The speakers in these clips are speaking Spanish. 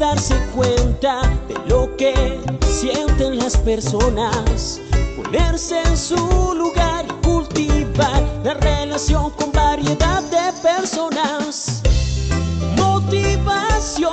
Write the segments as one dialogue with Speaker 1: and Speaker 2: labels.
Speaker 1: darse cuenta de lo que sienten las personas, ponerse en su lugar y cultivar la relación con variedad de personas. Motivación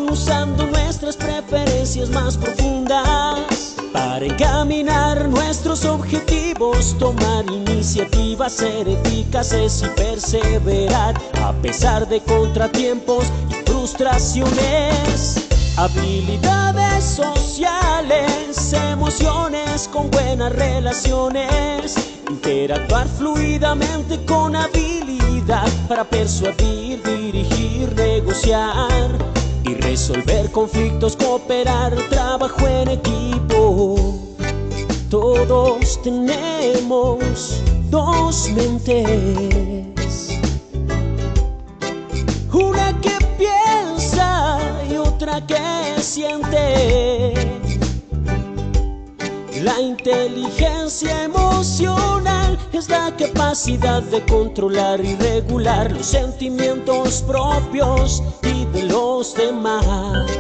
Speaker 1: usando nuestras preferencias más profundas para encaminar nuestros objetivos, tomar iniciativas, ser eficaces y perseverar a pesar de contratiempos y frustraciones. Habilidades sociales, emociones con buenas relaciones, interactuar fluidamente con habilidad para persuadir, dirigir, negociar y resolver conflictos, cooperar, trabajo en equipo. Todos tenemos dos mentes, una que piensa y otra que siente. La inteligencia emocional es la capacidad de controlar y regular los sentimientos propios y de los demás.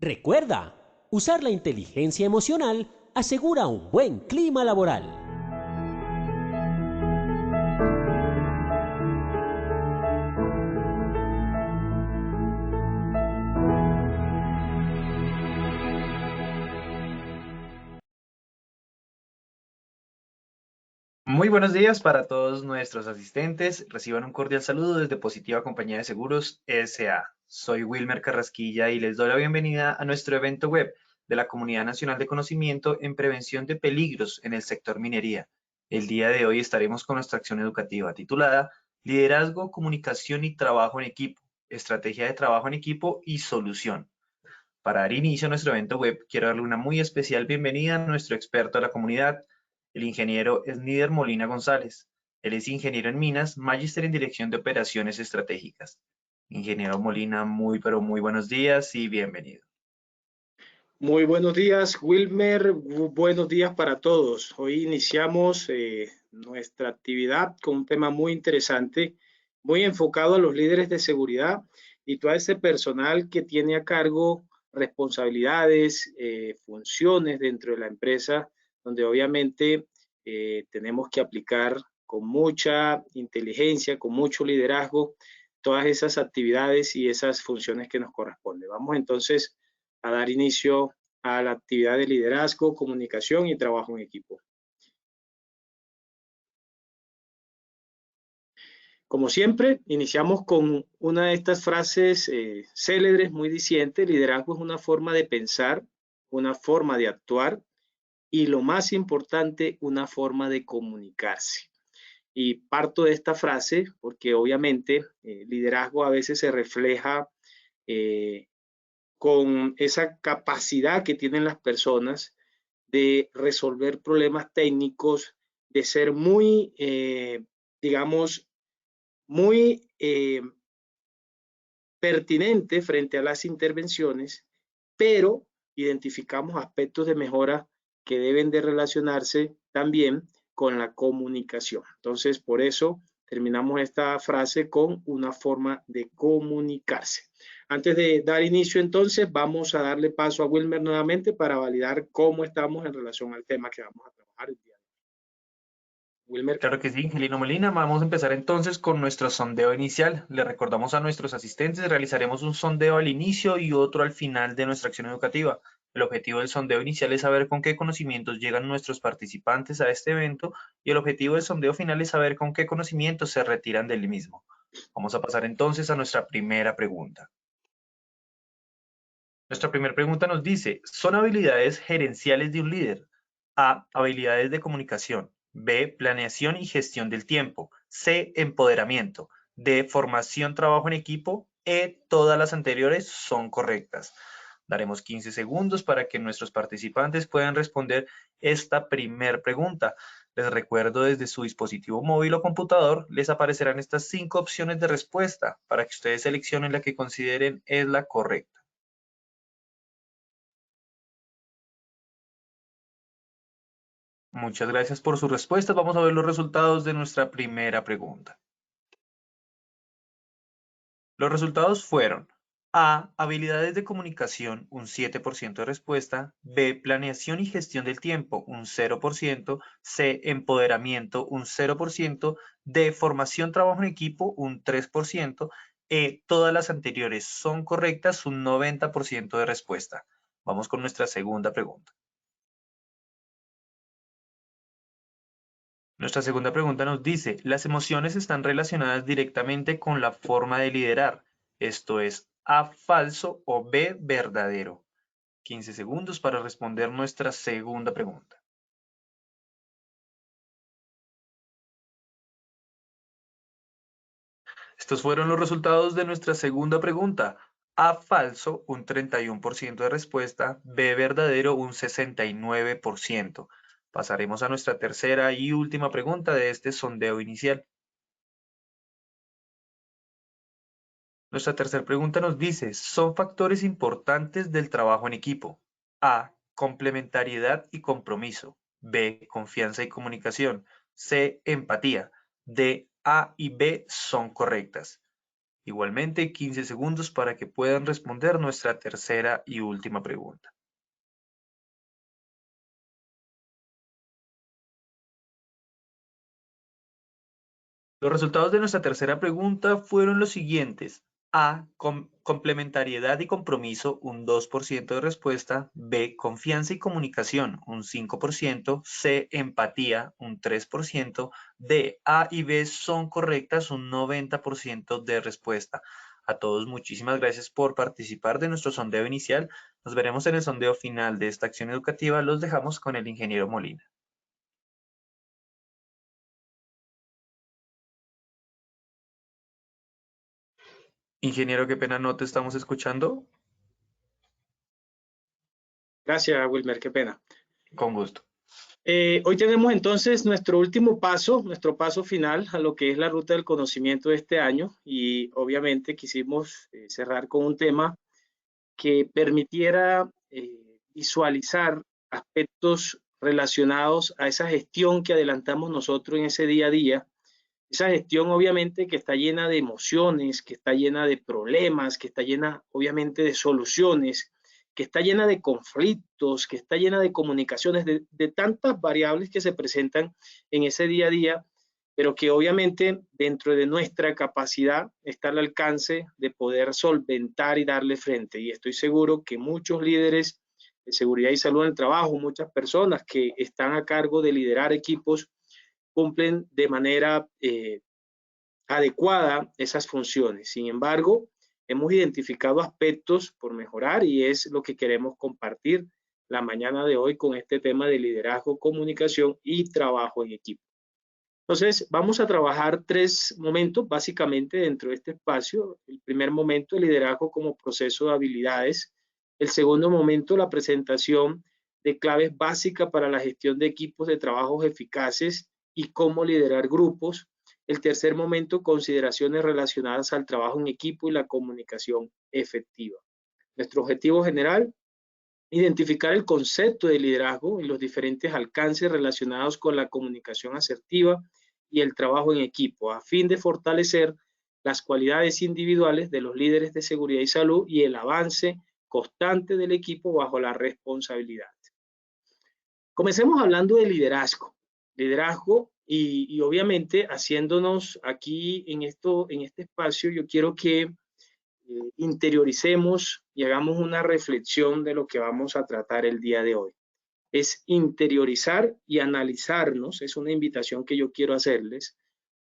Speaker 1: Recuerda, usar la inteligencia emocional asegura un buen clima laboral.
Speaker 2: Muy buenos días para todos nuestros asistentes. Reciban un cordial saludo desde Positiva Compañía de Seguros S.A. Soy Wilmer Carrasquilla y les doy la bienvenida a nuestro evento web de la Comunidad Nacional de Conocimiento en Prevención de Peligros en el Sector Minería. El día de hoy estaremos con nuestra acción educativa titulada Liderazgo, Comunicación y Trabajo en Equipo, Estrategia de Trabajo en Equipo y Solución. Para dar inicio a nuestro evento web, quiero darle una muy especial bienvenida a nuestro experto de la comunidad, el ingeniero Snider Molina González. Él es ingeniero en minas, magíster en dirección de operaciones estratégicas. Ingeniero Molina, pero muy buenos días y bienvenido.
Speaker 3: Muy buenos días, Wilmer. Buenos días para todos. Hoy iniciamos nuestra actividad con un tema muy interesante, muy enfocado a los líderes de seguridad y todo ese personal que tiene a cargo responsabilidades, funciones dentro de la empresa, donde obviamente tenemos que aplicar con mucha inteligencia, con mucho liderazgo, todas esas actividades y esas funciones que nos corresponden. Vamos entonces a dar inicio a la actividad de liderazgo, comunicación y trabajo en equipo. Como siempre, iniciamos con una de estas frases célebres, muy diciente: liderazgo es una forma de pensar, una forma de actuar y, lo más importante, una forma de comunicarse. Y parto de esta frase porque obviamente liderazgo a veces se refleja con esa capacidad que tienen las personas de resolver problemas técnicos, de ser muy, digamos, muy pertinente frente a las intervenciones, pero identificamos aspectos de mejora que deben de relacionarse también con la comunicación. Entonces, por eso terminamos esta frase con una forma de comunicarse. Antes de dar inicio, entonces, vamos a darle paso a Wilmer nuevamente para validar cómo estamos en relación al tema que vamos a trabajar el día de hoy. Wilmer.
Speaker 2: Claro que sí, ingeniero Molina. Vamos a empezar entonces con nuestro sondeo inicial. Le recordamos a nuestros asistentes, realizaremos un sondeo al inicio y otro al final de nuestra acción educativa. El objetivo del sondeo inicial es saber con qué conocimientos llegan nuestros participantes a este evento y el objetivo del sondeo final es saber con qué conocimientos se retiran del mismo. Vamos a pasar entonces a nuestra primera pregunta. Nuestra primera pregunta nos dice, ¿son habilidades gerenciales de un líder? A, habilidades de comunicación. B, planeación y gestión del tiempo. C, empoderamiento. D, formación, trabajo en equipo. E, todas las anteriores son correctas. Daremos 15 segundos para que nuestros participantes puedan responder esta primera pregunta. Les recuerdo, desde su dispositivo móvil o computador les aparecerán estas 5 opciones de respuesta para que ustedes seleccionen la que consideren es la correcta. Muchas gracias por sus respuestas. Vamos a ver los resultados de nuestra primera pregunta. Los resultados fueron A, habilidades de comunicación, un 7% de respuesta, B, planeación y gestión del tiempo, un 0%, C, empoderamiento, un 0%, D, formación, trabajo en equipo, un 3%, E, todas las anteriores son correctas, un 90% de respuesta. Vamos con nuestra segunda pregunta. Nuestra segunda pregunta nos dice, las emociones están relacionadas directamente con la forma de liderar. Esto es A, falso o B, verdadero. 15 segundos para responder nuestra segunda pregunta. Estos fueron los resultados de nuestra segunda pregunta. A, falso, un 31% de respuesta. B, verdadero, un 69%. Pasaremos a nuestra tercera y última pregunta de este sondeo inicial. Nuestra tercera pregunta nos dice, ¿son factores importantes del trabajo en equipo? A, complementariedad y compromiso. B, confianza y comunicación. C, empatía. D, A y B son correctas. Igualmente, 15 segundos para que puedan responder nuestra tercera y última pregunta. Los resultados de nuestra tercera pregunta fueron los siguientes. A, complementariedad y compromiso, un 2% de respuesta. B, confianza y comunicación, un 5%. C, empatía, un 3%. D, A y B son correctas, un 90% de respuesta. A todos, muchísimas gracias por participar de nuestro sondeo inicial. Nos veremos en el sondeo final de esta acción educativa. Los dejamos con el ingeniero Molina. Ingeniero, qué pena, no te estamos escuchando.
Speaker 3: Gracias, Wilmer, qué pena.
Speaker 2: Con gusto.
Speaker 3: Hoy tenemos entonces nuestro último paso, nuestro paso final a lo que es la ruta del conocimiento de este año y obviamente quisimos cerrar con un tema que permitiera visualizar aspectos relacionados a esa gestión que adelantamos nosotros en ese día a día. Esa gestión obviamente que está llena de emociones, que está llena de problemas, que está llena obviamente de soluciones, que está llena de conflictos, que está llena de comunicaciones, de tantas variables que se presentan en ese día a día, pero que obviamente dentro de nuestra capacidad está al alcance de poder solventar y darle frente. Y estoy seguro que muchos líderes de seguridad y salud en el trabajo, muchas personas que están a cargo de liderar equipos, cumplen de manera adecuada esas funciones. Sin embargo, hemos identificado aspectos por mejorar y es lo que queremos compartir la mañana de hoy con este tema de liderazgo, comunicación y trabajo en equipo. Entonces, vamos a trabajar tres momentos básicamente dentro de este espacio. El primer momento, el liderazgo como proceso de habilidades. El segundo momento, la presentación de claves básicas para la gestión de equipos de trabajos eficaces y cómo liderar grupos. El tercer momento, consideraciones relacionadas al trabajo en equipo y la comunicación efectiva. Nuestro objetivo general, identificar el concepto de liderazgo y los diferentes alcances relacionados con la comunicación asertiva y el trabajo en equipo, a fin de fortalecer las cualidades individuales de los líderes de seguridad y salud y el avance constante del equipo bajo la responsabilidad. Comencemos hablando de liderazgo. Liderazgo y obviamente haciéndonos aquí en este espacio, yo quiero que interioricemos y hagamos una reflexión de lo que vamos a tratar el día de hoy. Es interiorizar y analizarnos, es una invitación que yo quiero hacerles,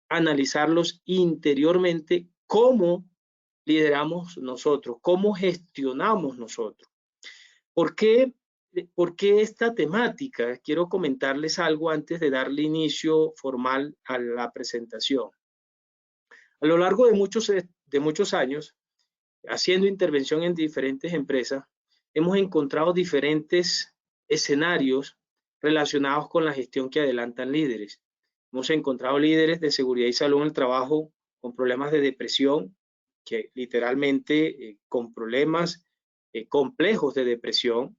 Speaker 3: analizarlos interiormente, cómo lideramos nosotros, cómo gestionamos nosotros. ¿Por qué esta temática? Quiero comentarles algo antes de darle inicio formal a la presentación. A lo largo de muchos años, haciendo intervención en diferentes empresas, hemos encontrado diferentes escenarios relacionados con la gestión que adelantan líderes. Hemos encontrado líderes de seguridad y salud en el trabajo con problemas de depresión, que literalmente con problemas complejos de depresión.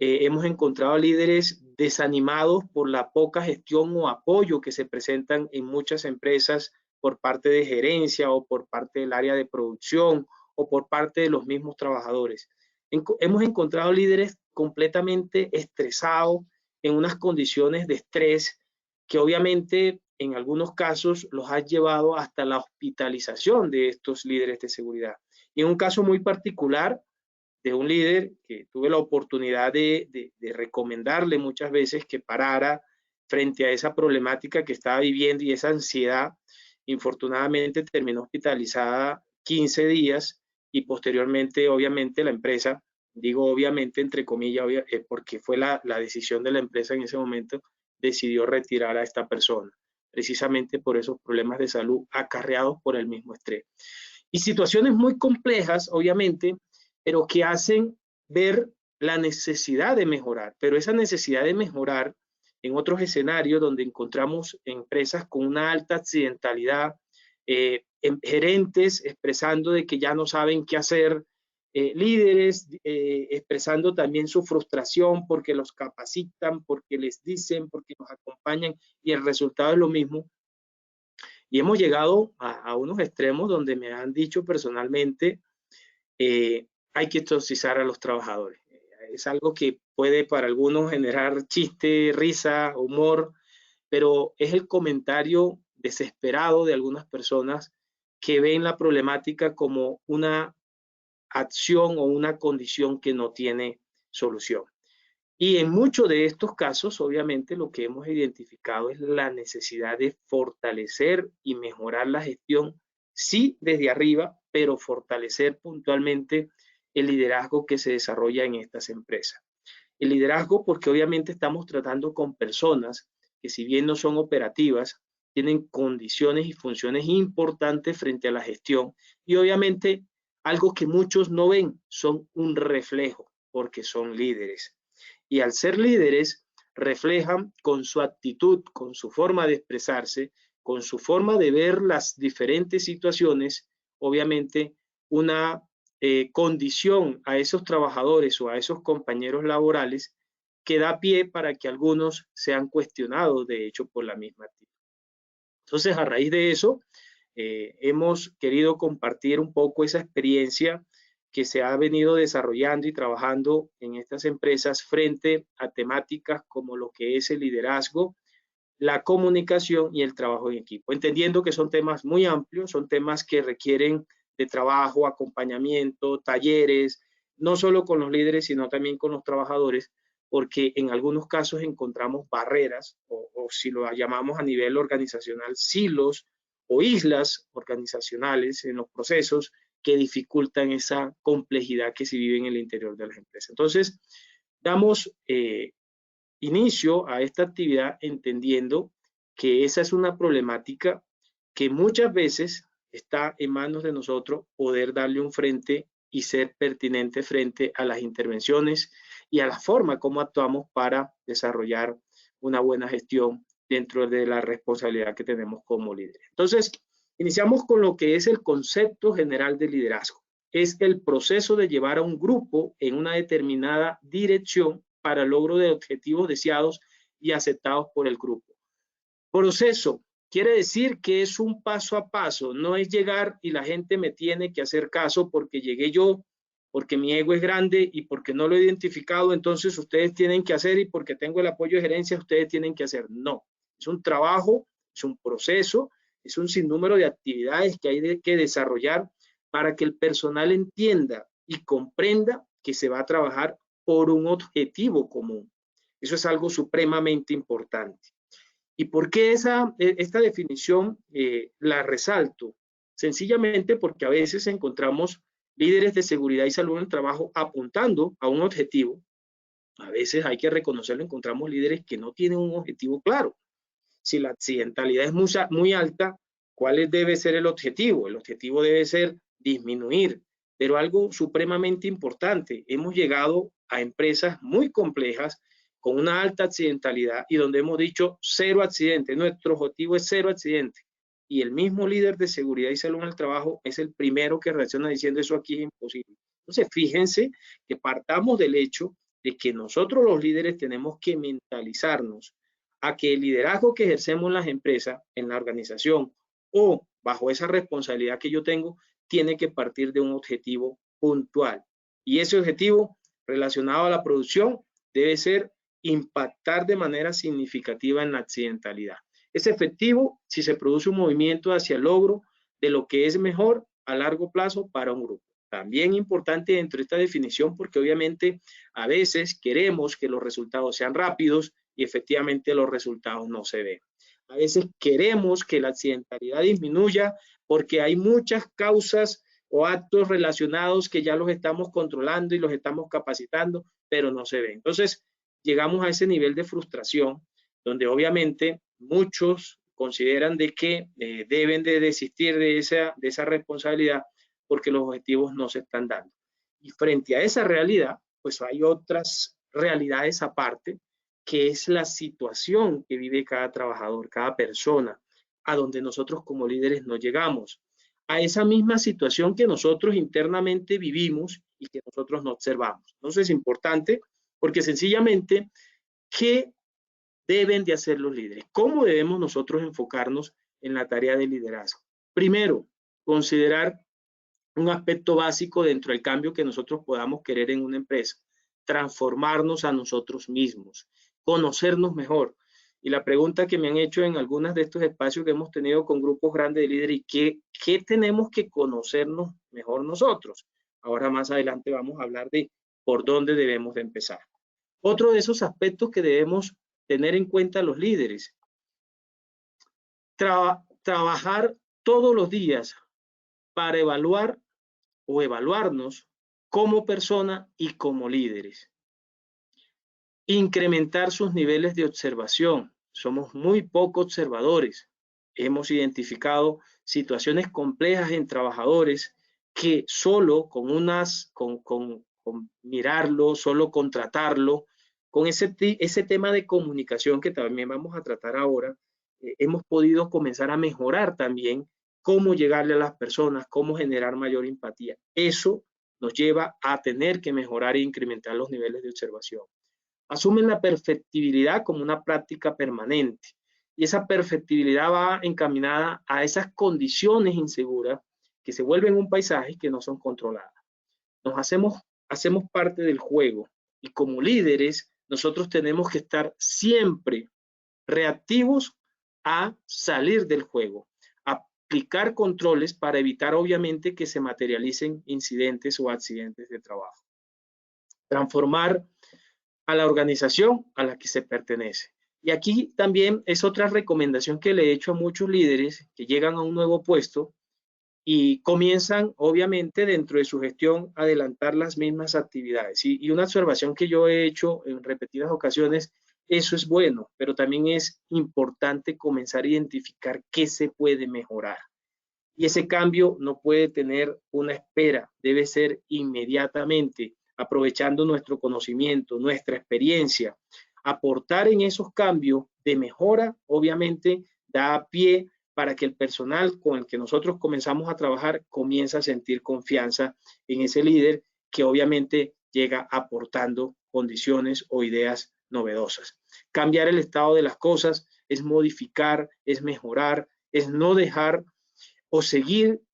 Speaker 3: Hemos encontrado líderes desanimados por la poca gestión o apoyo que se presentan en muchas empresas por parte de gerencia o por parte del área de producción o por parte de los mismos trabajadores. Hemos encontrado líderes completamente estresados en unas condiciones de estrés que obviamente en algunos casos los ha llevado hasta la hospitalización de estos líderes de seguridad. Y en un caso muy particular de un líder que tuve la oportunidad de recomendarle muchas veces que parara frente a esa problemática que estaba viviendo y esa ansiedad, infortunadamente terminó hospitalizada 15 días y posteriormente, obviamente, la empresa, digo obviamente entre comillas, porque fue la decisión de la empresa en ese momento, decidió retirar a esta persona, precisamente por esos problemas de salud acarreados por el mismo estrés. Y situaciones muy complejas, obviamente, pero que hacen ver la necesidad de mejorar. Pero esa necesidad de mejorar en otros escenarios donde encontramos empresas con una alta accidentalidad, gerentes expresando de que ya no saben qué hacer, líderes expresando también su frustración porque los capacitan, porque les dicen, porque los acompañan y el resultado es lo mismo. Y hemos llegado a unos extremos donde me han dicho personalmente, hay que exorcizar a los trabajadores. Es algo que puede para algunos generar chiste, risa, humor, pero es el comentario desesperado de algunas personas que ven la problemática como una acción o una condición que no tiene solución. Y en muchos de estos casos, obviamente, lo que hemos identificado es la necesidad de fortalecer y mejorar la gestión, sí desde arriba, pero fortalecer puntualmente el liderazgo que se desarrolla en estas empresas. El liderazgo porque obviamente estamos tratando con personas que si bien no son operativas, tienen condiciones y funciones importantes frente a la gestión y obviamente algo que muchos no ven, son un reflejo porque son líderes. Y al ser líderes, reflejan con su actitud, con su forma de expresarse, con su forma de ver las diferentes situaciones, obviamente una condición a esos trabajadores o a esos compañeros laborales que da pie para que algunos sean cuestionados, de hecho, por la misma actitud. Entonces, a raíz de eso, hemos querido compartir un poco esa experiencia que se ha venido desarrollando y trabajando en estas empresas frente a temáticas como lo que es el liderazgo, la comunicación y el trabajo en equipo, entendiendo que son temas muy amplios, son temas que requieren de trabajo, acompañamiento, talleres, no solo con los líderes, sino también con los trabajadores, porque en algunos casos encontramos barreras, o si lo llamamos a nivel organizacional, silos o islas organizacionales en los procesos que dificultan esa complejidad que se vive en el interior de las empresas. Entonces, damos inicio a esta actividad entendiendo que esa es una problemática que muchas veces está en manos de nosotros poder darle un frente y ser pertinente frente a las intervenciones y a la forma como actuamos para desarrollar una buena gestión dentro de la responsabilidad que tenemos como líderes. Entonces, iniciamos con lo que es el concepto general de liderazgo. Es el proceso de llevar a un grupo en una determinada dirección para el logro de objetivos deseados y aceptados por el grupo. Proceso quiere decir que es un paso a paso, no es llegar y la gente me tiene que hacer caso porque llegué yo, porque mi ego es grande y porque no lo he identificado, entonces ustedes tienen que hacer y porque tengo el apoyo de gerencia, ustedes tienen que hacer. No, es un trabajo, es un proceso, es un sinnúmero de actividades que hay que desarrollar para que el personal entienda y comprenda que se va a trabajar por un objetivo común. Eso es algo supremamente importante. ¿Y por qué esta definición la resalto? Sencillamente porque a veces encontramos líderes de seguridad y salud en el trabajo apuntando a un objetivo. A veces hay que reconocerlo, encontramos líderes que no tienen un objetivo claro. Si la accidentalidad es muy alta, ¿cuál debe ser el objetivo? El objetivo debe ser disminuir, pero algo supremamente importante, hemos llegado a empresas muy complejas con una alta accidentalidad y donde hemos dicho cero accidentes, nuestro objetivo es cero accidentes. Y el mismo líder de seguridad y salud en el trabajo es el primero que reacciona diciendo eso aquí es imposible. Entonces, fíjense que partamos del hecho de que nosotros los líderes tenemos que mentalizarnos a que el liderazgo que ejercemos en las empresas, en la organización o bajo esa responsabilidad que yo tengo, tiene que partir de un objetivo puntual. Y ese objetivo relacionado a la producción debe ser impactar de manera significativa en la accidentalidad. Es efectivo si se produce un movimiento hacia el logro de lo que es mejor a largo plazo para un grupo. También importante dentro de esta definición, porque obviamente a veces queremos que los resultados sean rápidos y efectivamente los resultados no se ven. A veces queremos que la accidentalidad disminuya porque hay muchas causas o actos relacionados que ya los estamos controlando y los estamos capacitando, pero no se ven. Entonces, llegamos a ese nivel de frustración donde obviamente muchos consideran de que deben de desistir de esa responsabilidad porque los objetivos no se están dando. Y frente a esa realidad, pues hay otras realidades aparte, que es la situación que vive cada trabajador, cada persona, a donde nosotros como líderes no llegamos. A esa misma situación que nosotros internamente vivimos y que nosotros no observamos. Entonces es importante porque sencillamente, ¿qué deben de hacer los líderes? ¿Cómo debemos nosotros enfocarnos en la tarea de liderazgo? Primero, considerar un aspecto básico dentro del cambio que nosotros podamos querer en una empresa, transformarnos a nosotros mismos, conocernos mejor. Y la pregunta que me han hecho en algunos de estos espacios que hemos tenido con grupos grandes de líderes, ¿y qué tenemos que conocernos mejor nosotros? Ahora más adelante vamos a hablar de por dónde debemos de empezar. Otro de esos aspectos que debemos tener en cuenta los líderes, trabajar todos los días para evaluar o evaluarnos como persona y como líderes. Incrementar sus niveles de observación. Somos muy poco observadores. Hemos identificado situaciones complejas en trabajadores que solo con mirarlo, solo con tratarlo, con ese tema de comunicación que también vamos a tratar ahora, hemos podido comenzar a mejorar también cómo llegarle a las personas, cómo generar mayor empatía. Eso nos lleva a tener que mejorar e incrementar los niveles de observación. Asumen la perfectibilidad como una práctica permanente y esa perfectibilidad va encaminada a esas condiciones inseguras que se vuelven un paisaje que no son controladas. Nos hacemos parte del juego y como líderes nosotros tenemos que estar siempre reactivos a salir del juego, aplicar controles para evitar obviamente que se materialicen incidentes o accidentes de trabajo. Transformar a la organización a la que se pertenece. Y aquí también es otra recomendación que le he hecho a muchos líderes que llegan a un nuevo puesto y comienzan obviamente dentro de su gestión a adelantar las mismas actividades. Y una observación que yo he hecho en repetidas ocasiones, eso es bueno, pero también es importante comenzar a identificar qué se puede mejorar. Y ese cambio no puede tener una espera, debe ser inmediatamente, aprovechando nuestro conocimiento, nuestra experiencia. Aportar en esos cambios de mejora, obviamente, da pie para que el personal con el que nosotros comenzamos a trabajar comience a sentir confianza en ese líder que obviamente llega aportando condiciones o ideas novedosas. Cambiar el estado de las cosas es modificar, es mejorar, es no dejar o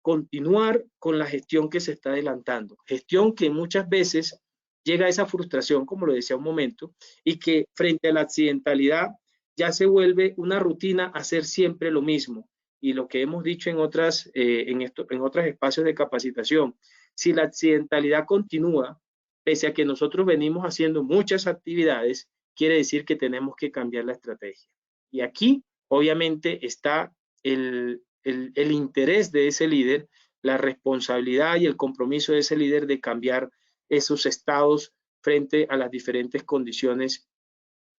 Speaker 3: continuar con la gestión que se está adelantando. Gestión que muchas veces llega a esa frustración, como lo decía un momento, y que frente a la accidentalidad ya se vuelve una rutina hacer siempre lo mismo. Y lo que hemos dicho en otros espacios de capacitación, si la accidentalidad continúa, pese a que nosotros venimos haciendo muchas actividades, quiere decir que tenemos que cambiar la estrategia. Y aquí, obviamente, está el interés de ese líder, la responsabilidad y el compromiso de ese líder de cambiar esos estados frente a las diferentes condiciones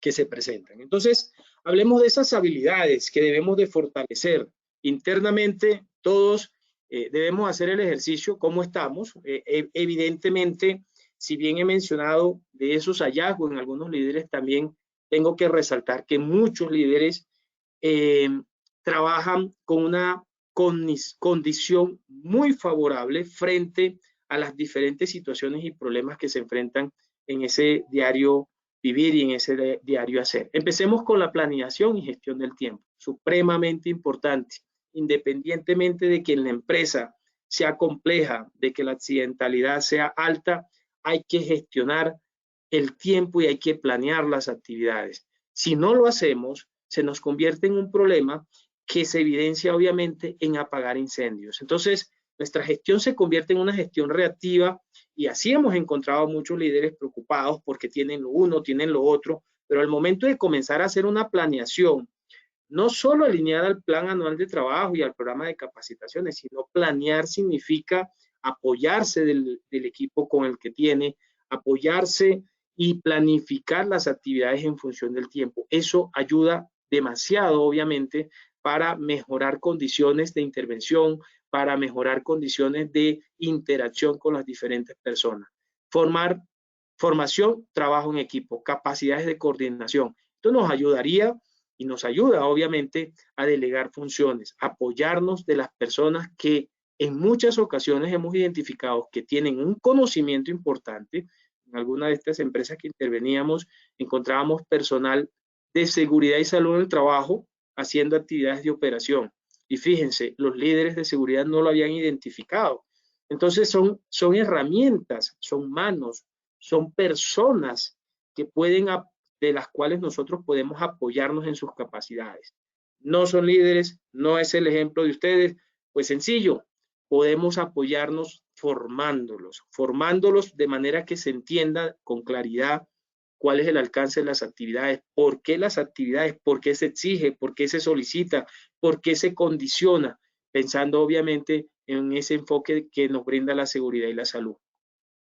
Speaker 3: que se presentan. Entonces, hablemos de esas habilidades que debemos de fortalecer. Internamente, todos debemos hacer el ejercicio, ¿cómo estamos? Evidentemente, si bien he mencionado de esos hallazgos en algunos líderes, también tengo que resaltar que muchos líderes trabajan con una condición muy favorable frente a las diferentes situaciones y problemas que se enfrentan en ese diario vivir y en ese diario hacer. Empecemos con la planeación y gestión del tiempo, supremamente importante. independientemente de que en la empresa sea compleja, de que la accidentalidad sea alta, hay que gestionar el tiempo y hay que planear las actividades. Si no lo hacemos, se nos convierte en un problema que se evidencia obviamente en apagar incendios. Entonces, nuestra gestión se convierte en una gestión reactiva y así hemos encontrado muchos líderes preocupados porque tienen lo uno, tienen lo otro, pero al momento de comenzar a hacer una planeación, no solo alineada al plan anual de trabajo y al programa de capacitaciones, sino planear significa apoyarse del equipo con el que tiene, apoyarse y planificar las actividades en función del tiempo. Eso ayuda demasiado, obviamente, para mejorar condiciones de intervención, para mejorar condiciones de interacción con las diferentes personas. Formación, trabajo en equipo, capacidades de coordinación. Esto nos ayudaría y nos ayuda, obviamente, a delegar funciones, apoyarnos de las personas que en muchas ocasiones hemos identificado que tienen un conocimiento importante. En alguna de estas empresas que interveníamos, encontrábamos personal de seguridad y salud en el trabajo haciendo actividades de operación. Y fíjense, los líderes de seguridad no lo habían identificado. Entonces son herramientas, son manos, son personas que de las cuales nosotros podemos apoyarnos en sus capacidades. No son líderes, no es el ejemplo de ustedes, pues sencillo, podemos apoyarnos formándolos de manera que se entienda con claridad cuál es el alcance de las actividades, por qué las actividades, por qué se exige, por qué se solicita, por qué se condiciona, pensando obviamente en ese enfoque que nos brinda la seguridad y la salud.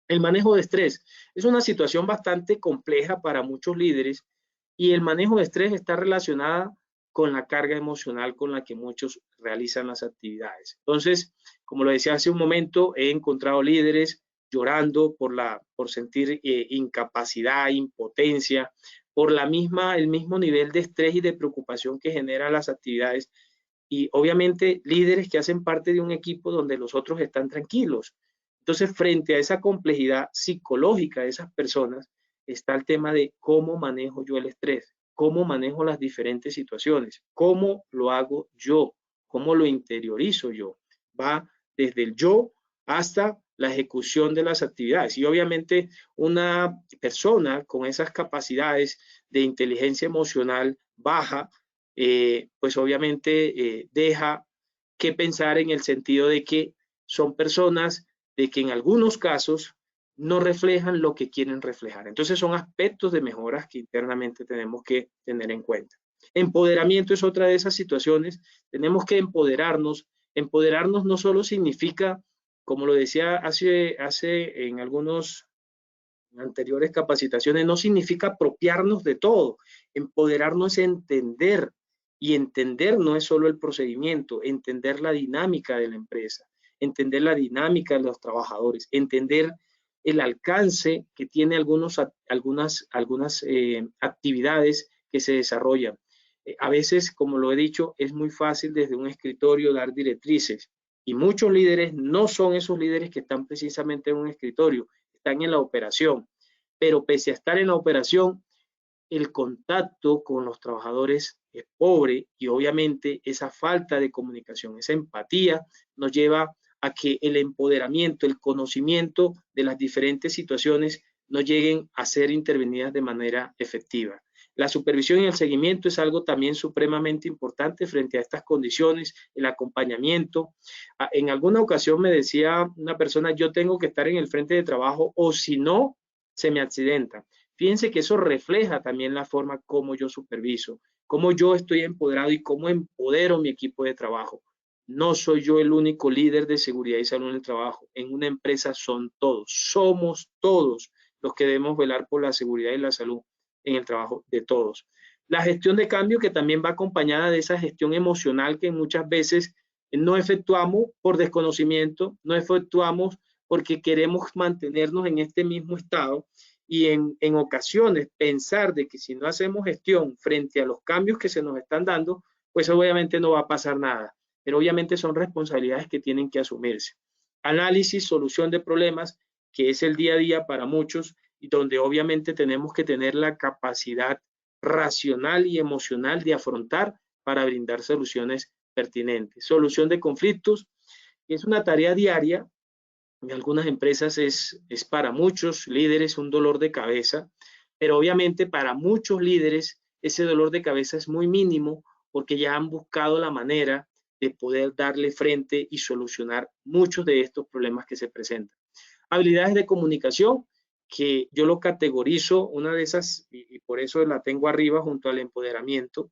Speaker 3: El manejo de estrés es una situación bastante compleja para muchos líderes y el manejo de estrés está relacionada con la carga emocional con la que muchos realizan las actividades. Entonces, como lo decía hace un momento, he encontrado líderes llorando por sentir incapacidad, impotencia, por el mismo nivel de estrés y de preocupación que generan las actividades. Y obviamente líderes que hacen parte de un equipo donde los otros están tranquilos. Entonces, frente a esa complejidad psicológica de esas personas, está el tema de cómo manejo yo el estrés, cómo manejo las diferentes situaciones, cómo lo hago yo, cómo lo interiorizo yo. Va desde el yo hasta la ejecución de las actividades. Y obviamente una persona con esas capacidades de inteligencia emocional baja, pues obviamente deja que pensar en el sentido de que son personas de que en algunos casos no reflejan lo que quieren reflejar. Entonces son aspectos de mejoras que internamente tenemos que tener en cuenta. Empoderamiento es otra de esas situaciones. Tenemos que empoderarnos. Empoderarnos no solo significa, como lo decía hace en algunos anteriores capacitaciones, no significa apropiarnos de todo. Empoderarnos es entender, y entender no es solo el procedimiento, entender la dinámica de la empresa, entender la dinámica de los trabajadores, entender el alcance que tiene algunas actividades que se desarrollan. A veces, como lo he dicho, es muy fácil desde un escritorio dar directrices y muchos líderes no son esos líderes que están precisamente en un escritorio, están en la operación, pero pese a estar en la operación, el contacto con los trabajadores es pobre y obviamente esa falta de comunicación, esa empatía nos lleva a que el empoderamiento, el conocimiento de las diferentes situaciones no lleguen a ser intervenidas de manera efectiva. La supervisión y el seguimiento es algo también supremamente importante frente a estas condiciones, el acompañamiento. En alguna ocasión me decía una persona, yo tengo que estar en el frente de trabajo o si no, se me accidenta. Fíjense que eso refleja también la forma como yo superviso, cómo yo estoy empoderado y cómo empodero mi equipo de trabajo. No soy yo el único líder de seguridad y salud en el trabajo. En una empresa son todos, somos todos los que debemos velar por la seguridad y la salud en el trabajo de todos. La gestión de cambio que también va acompañada de esa gestión emocional que muchas veces no efectuamos por desconocimiento, no efectuamos porque queremos mantenernos en este mismo estado y en ocasiones pensar de que si no hacemos gestión frente a los cambios que se nos están dando, pues obviamente no va a pasar nada. Pero obviamente son responsabilidades que tienen que asumirse. Análisis, solución de problemas, que es el día a día para muchos y donde obviamente tenemos que tener la capacidad racional y emocional de afrontar para brindar soluciones pertinente. Solución de conflictos es una tarea diaria. En algunas empresas es para muchos líderes un dolor de cabeza, pero obviamente para muchos líderes ese dolor de cabeza es muy mínimo porque ya han buscado la manera de poder darle frente y solucionar muchos de estos problemas que se presentan. Habilidades de comunicación, que yo lo categorizo, una de esas, y por eso la tengo arriba junto al empoderamiento,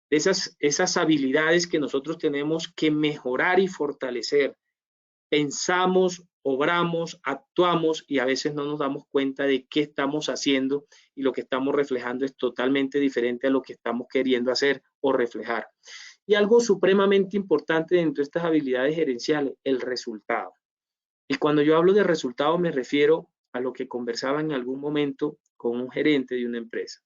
Speaker 3: de esas habilidades que nosotros tenemos que mejorar y fortalecer. Pensamos, obramos, actuamos y a veces no nos damos cuenta de qué estamos haciendo y lo que estamos reflejando es totalmente diferente a lo que estamos queriendo hacer o reflejar. Y algo supremamente importante dentro de estas habilidades gerenciales, el resultado. Y cuando yo hablo de resultado me refiero a lo que conversaba en algún momento con un gerente de una empresa.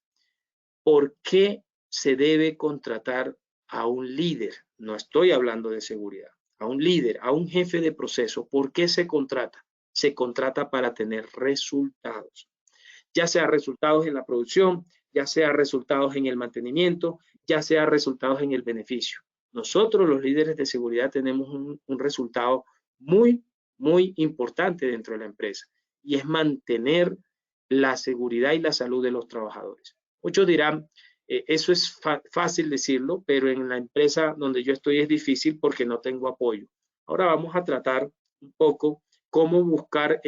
Speaker 3: ¿Por qué se debe contratar a un líder? No estoy hablando de seguridad. A un líder, a un jefe de proceso. ¿Por qué se contrata? Se contrata para tener resultados. Ya sea resultados en la producción, ya sea resultados en el mantenimiento, ya sea resultados en el beneficio. Nosotros los líderes de seguridad tenemos un resultado muy importante dentro de la empresa y es mantener la seguridad y la salud de los trabajadores. Muchos dirán, eso es fácil decirlo, pero en la empresa donde yo estoy es difícil porque no tengo apoyo. Ahora vamos a tratar un poco cómo buscar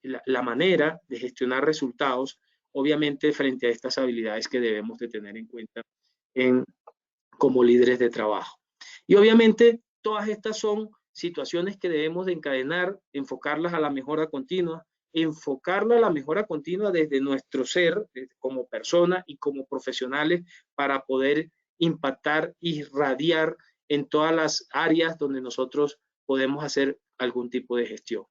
Speaker 3: la manera de gestionar resultados, obviamente frente a estas habilidades que debemos de tener en cuenta como líderes de trabajo. Y obviamente todas estas son situaciones que debemos de encadenar, enfocarlas a la mejora continua, enfocarla a la mejora continua desde nuestro ser como persona y como profesionales para poder impactar y irradiar en todas las áreas donde nosotros podemos hacer algún tipo de gestión.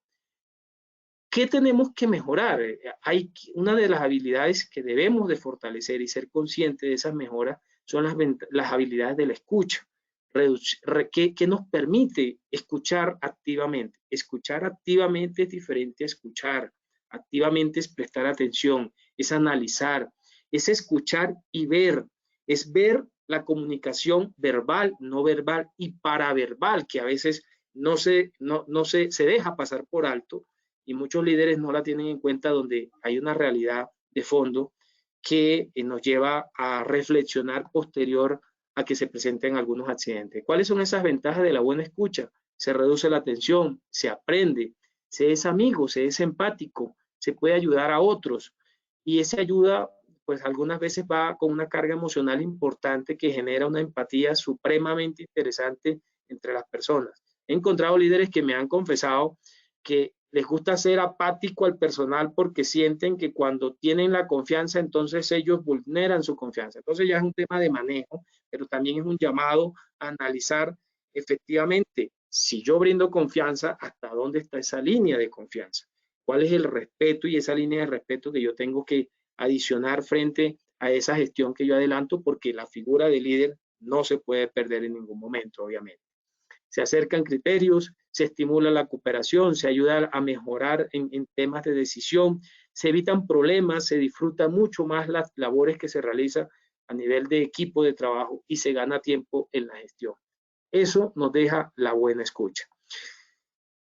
Speaker 3: ¿Qué tenemos que mejorar? Hay una de las habilidades que debemos de fortalecer y ser conscientes de esas mejoras son las habilidades de la escucha. Que nos permite escuchar activamente. Escuchar activamente es diferente a escuchar. Activamente es prestar atención, es analizar, es escuchar y ver. Es ver la comunicación verbal, no verbal y paraverbal, que a veces se deja pasar por alto y muchos líderes no la tienen en cuenta, donde hay una realidad de fondo que nos lleva a reflexionar posterior a que se presenten algunos accidentes. ¿Cuáles son esas ventajas de la buena escucha? Se reduce la tensión, se aprende, se es amigo, se es empático, se puede ayudar a otros y esa ayuda pues algunas veces va con una carga emocional importante que genera una empatía supremamente interesante entre las personas. He encontrado líderes que me han confesado que les gusta ser apático al personal porque sienten que cuando tienen la confianza, entonces ellos vulneran su confianza. Entonces ya es un tema de manejo, pero también es un llamado a analizar efectivamente, si yo brindo confianza, ¿hasta dónde está esa línea de confianza? ¿Cuál es el respeto y esa línea de respeto que yo tengo que adicionar frente a esa gestión que yo adelanto? Porque la figura de líder no se puede perder en ningún momento, obviamente. Se acercan criterios, se estimula la cooperación, se ayuda a mejorar en temas de decisión, se evitan problemas, se disfruta mucho más las labores que se realizan a nivel de equipo de trabajo y se gana tiempo en la gestión. Eso nos deja la buena escucha.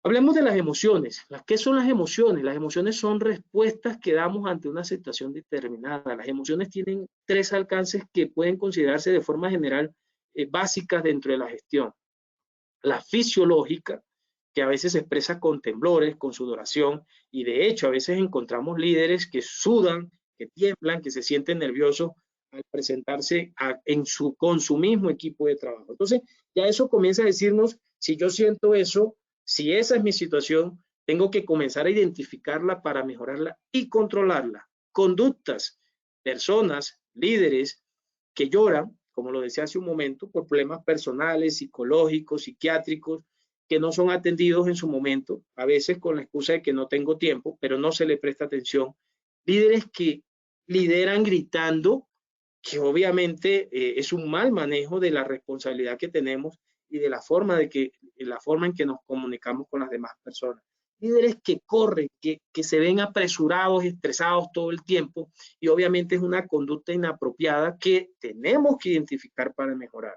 Speaker 3: Hablemos de las emociones. ¿Qué son las emociones? Las emociones son respuestas que damos ante una situación determinada. Las emociones tienen 3 alcances que pueden considerarse de forma general básicas dentro de la gestión. La fisiológica, que a veces se expresa con temblores, con sudoración, y de hecho a veces encontramos líderes que sudan, que tiemblan, que se sienten nerviosos al presentarse con su mismo equipo de trabajo. Entonces, ya eso comienza a decirnos, si yo siento eso, si esa es mi situación, tengo que comenzar a identificarla para mejorarla y controlarla. Conductas, personas, líderes que lloran, como lo decía hace un momento, por problemas personales, psicológicos, psiquiátricos, que no son atendidos en su momento, a veces con la excusa de que no tengo tiempo, pero no se le presta atención. Líderes que lideran gritando, que obviamente es un mal manejo de la responsabilidad que tenemos y de la forma en que nos comunicamos con las demás personas. Líderes que corren, que se ven apresurados, estresados todo el tiempo y obviamente es una conducta inapropiada que tenemos que identificar para mejorar.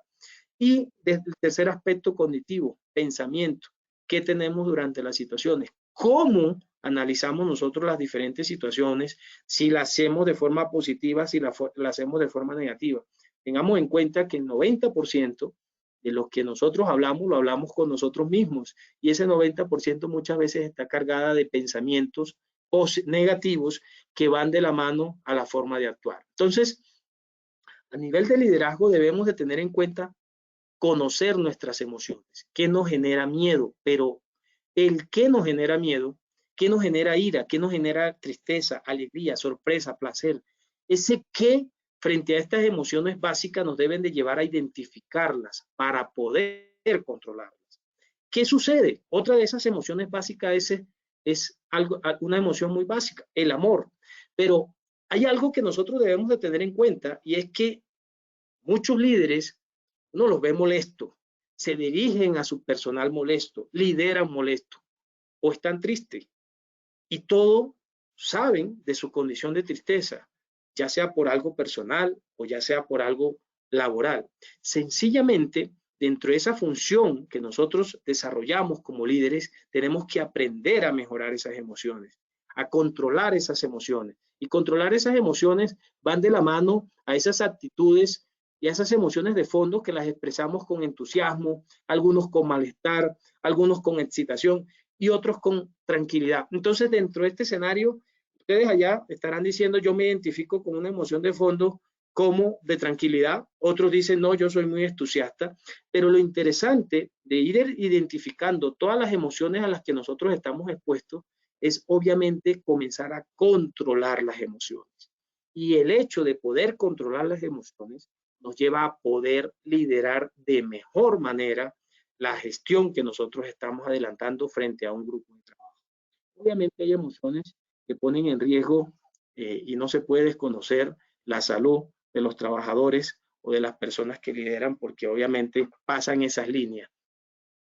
Speaker 3: Y desde el tercer aspecto cognitivo, pensamiento. ¿Qué tenemos durante las situaciones? ¿Cómo analizamos nosotros las diferentes situaciones? Si las hacemos de forma positiva, si la hacemos de forma negativa. Tengamos en cuenta que el 90% de lo que nosotros hablamos, lo hablamos con nosotros mismos. Y ese 90% muchas veces está cargada de pensamientos negativos que van de la mano a la forma de actuar. Entonces, a nivel de liderazgo debemos de tener en cuenta conocer nuestras emociones, qué nos genera miedo, pero el qué nos genera miedo, qué nos genera ira, qué nos genera tristeza, alegría, sorpresa, placer. Ese qué frente a estas emociones básicas nos deben de llevar a identificarlas para poder controlarlas. ¿Qué sucede? Otra de esas emociones básicas es una emoción muy básica, el amor. Pero hay algo que nosotros debemos de tener en cuenta y es que muchos líderes uno los ve molestos, se dirigen a su personal molesto, lideran molesto o están tristes y todo saben de su condición de tristeza, ya sea por algo personal o ya sea por algo laboral. Sencillamente, dentro de esa función que nosotros desarrollamos como líderes, tenemos que aprender a mejorar esas emociones, a controlar esas emociones. Y controlar esas emociones van de la mano a esas actitudes y a esas emociones de fondo que las expresamos con entusiasmo, algunos con malestar, algunos con excitación y otros con tranquilidad. Entonces, dentro de este escenario, ustedes allá estarán diciendo, yo me identifico con una emoción de fondo como de tranquilidad. Otros dicen, no, yo soy muy entusiasta. Pero lo interesante de ir identificando todas las emociones a las que nosotros estamos expuestos es obviamente comenzar a controlar las emociones. Y el hecho de poder controlar las emociones nos lleva a poder liderar de mejor manera la gestión que nosotros estamos adelantando frente a un grupo de trabajo. Obviamente hay emociones que ponen en riesgo y no se puede desconocer la salud de los trabajadores o de las personas que lideran porque obviamente pasan esas líneas.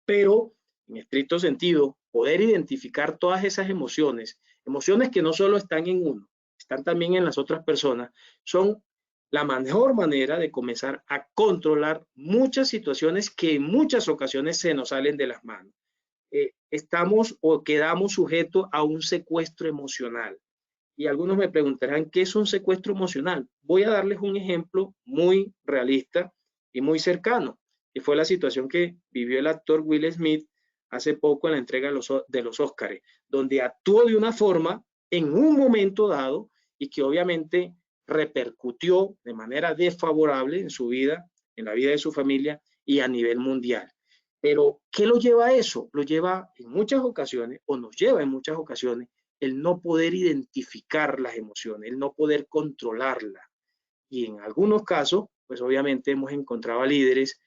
Speaker 3: Pero en estricto sentido, poder identificar todas esas emociones, emociones que no solo están en uno, están también en las otras personas, son la mejor manera de comenzar a controlar muchas situaciones que en muchas ocasiones se nos salen de las manos. Estamos o quedamos sujetos a un secuestro emocional. Y algunos me preguntarán, ¿qué es un secuestro emocional? Voy a darles un ejemplo muy realista y muy cercano, que fue la situación que vivió el actor Will Smith hace poco en la entrega de los Óscares, donde actuó de una forma en un momento dado y que obviamente repercutió de manera desfavorable en su vida, en la vida de su familia y a nivel mundial. Pero, ¿qué lo lleva a eso? Lo lleva en muchas ocasiones, o nos lleva en muchas ocasiones, el no poder identificar las emociones, el no poder controlarlas. Y en algunos casos, pues obviamente hemos encontrado a líderes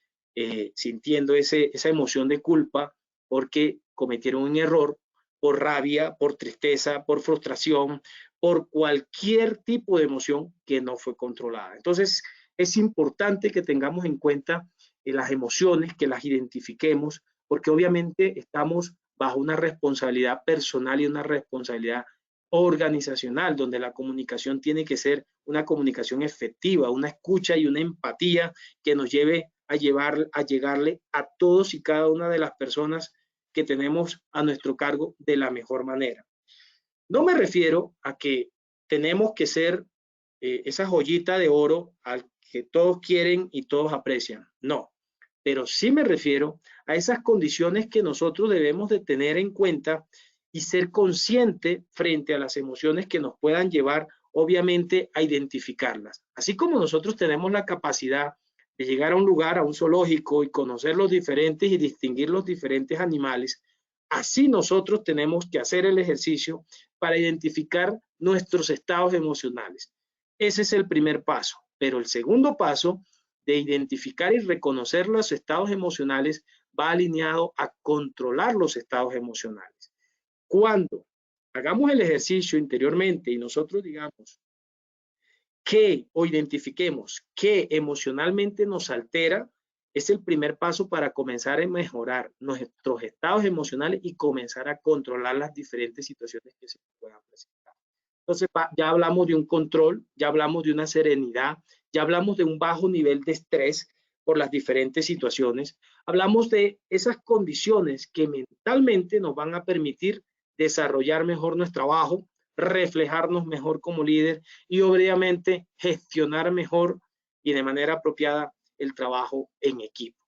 Speaker 3: sintiendo esa emoción de culpa porque cometieron un error, por rabia, por tristeza, por frustración, por cualquier tipo de emoción que no fue controlada. Entonces, es importante que tengamos en cuenta las emociones, que las identifiquemos, porque obviamente estamos bajo una responsabilidad personal y una responsabilidad organizacional, donde la comunicación tiene que ser una comunicación efectiva, una escucha y una empatía que nos lleve a llegarle a todos y cada una de las personas que tenemos a nuestro cargo de la mejor manera. No me refiero a que tenemos que ser esa joyita de oro al que todos quieren y todos aprecian. No, pero sí me refiero a esas condiciones que nosotros debemos de tener en cuenta y ser consciente frente a las emociones que nos puedan llevar, obviamente, a identificarlas. Así como nosotros tenemos la capacidad de llegar a un lugar, a un zoológico y conocer los diferentes y distinguir los diferentes animales, así nosotros tenemos que hacer el ejercicio para identificar nuestros estados emocionales. Ese es el primer paso, pero el segundo paso de identificar y reconocer los estados emocionales va alineado a controlar los estados emocionales. Cuando hagamos el ejercicio interiormente y nosotros digamos que o identifiquemos qué emocionalmente nos altera, es el primer paso para comenzar a mejorar nuestros estados emocionales y comenzar a controlar las diferentes situaciones que se puedan presentar. Entonces, ya hablamos de un control, ya hablamos de una serenidad, ya hablamos de un bajo nivel de estrés, por las diferentes situaciones. Hablamos de esas condiciones que mentalmente nos van a permitir desarrollar mejor nuestro trabajo, reflejarnos mejor como líder y obviamente gestionar mejor y de manera apropiada el trabajo en equipo.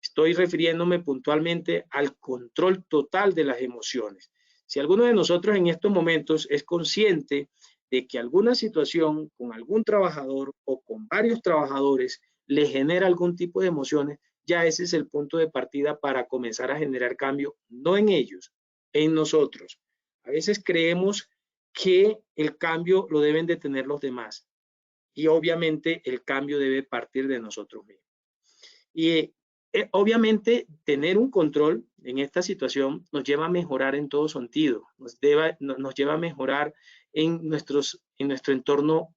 Speaker 3: Estoy refiriéndome puntualmente al control total de las emociones. Si alguno de nosotros en estos momentos es consciente de que alguna situación con algún trabajador o con varios trabajadores le genera algún tipo de emociones, ya ese es el punto de partida para comenzar a generar cambio, no en ellos, en nosotros. A veces creemos que el cambio lo deben de tener los demás y obviamente el cambio debe partir de nosotros mismos. Y obviamente tener un control en esta situación nos lleva a mejorar en todo sentido, nos lleva a mejorar en nuestro entorno,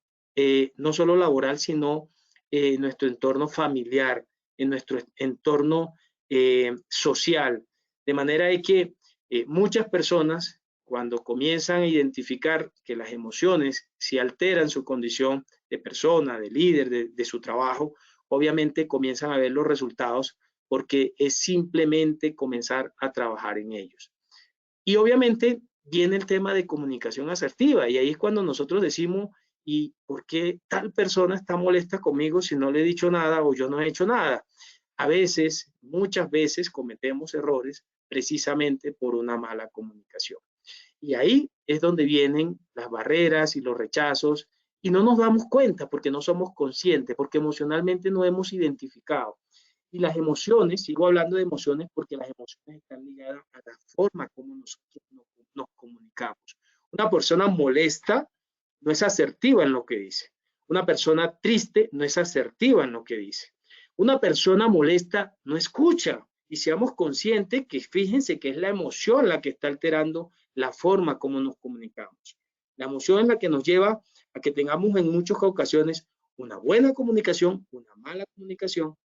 Speaker 3: no solo laboral, sino en nuestro entorno familiar, en nuestro entorno social, de manera de que muchas personas cuando comienzan a identificar que las emociones si alteran su condición de persona, de líder, de su trabajo, obviamente comienzan a ver los resultados porque es simplemente comenzar a trabajar en ellos. Y obviamente viene el tema de comunicación asertiva y ahí es cuando nosotros decimos, ¿y por qué tal persona está molesta conmigo si no le he dicho nada o yo no he hecho nada? A veces, muchas veces cometemos errores precisamente por una mala comunicación. Y ahí es donde vienen las barreras y los rechazos y no nos damos cuenta porque no somos conscientes, porque emocionalmente no hemos identificado. Y las emociones, sigo hablando de emociones porque las emociones están ligadas a la forma como nosotros nos comunicamos. Una persona molesta no es asertiva en lo que dice. Una persona triste no es asertiva en lo que dice. Una persona molesta no escucha. Y seamos conscientes que fíjense que es la emoción la que está alterando la forma como nos comunicamos. La emoción es la que nos lleva a que tengamos en muchas ocasiones una buena comunicación, una mala comunicación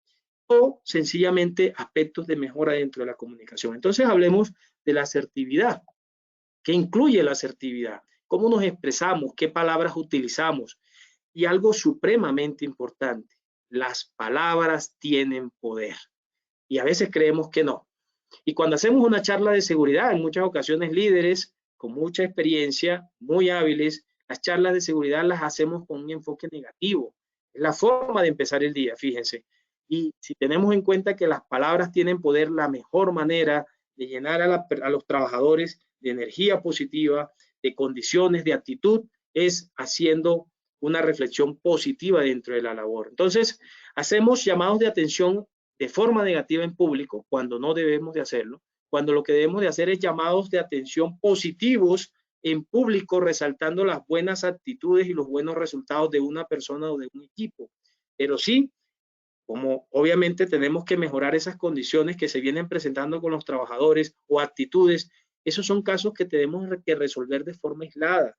Speaker 3: o sencillamente aspectos de mejora dentro de la comunicación. Entonces hablemos de la asertividad. ¿Qué incluye la asertividad? ¿Cómo nos expresamos? ¿Qué palabras utilizamos? Y algo supremamente importante, las palabras tienen poder. Y a veces creemos que no. Y cuando hacemos una charla de seguridad, en muchas ocasiones líderes con mucha experiencia, muy hábiles, las charlas de seguridad las hacemos con un enfoque negativo. Es la forma de empezar el día, fíjense. Y si tenemos en cuenta que las palabras tienen poder, la mejor manera de llenar a los trabajadores de energía positiva, de condiciones, de actitud, es haciendo una reflexión positiva dentro de la labor. Entonces, hacemos llamados de atención de forma negativa en público cuando no debemos de hacerlo, cuando lo que debemos de hacer es llamados de atención positivos en público, resaltando las buenas actitudes y los buenos resultados de una persona o de un equipo. Pero sí, como obviamente tenemos que mejorar esas condiciones que se vienen presentando con los trabajadores o actitudes, esos son casos que tenemos que resolver de forma aislada.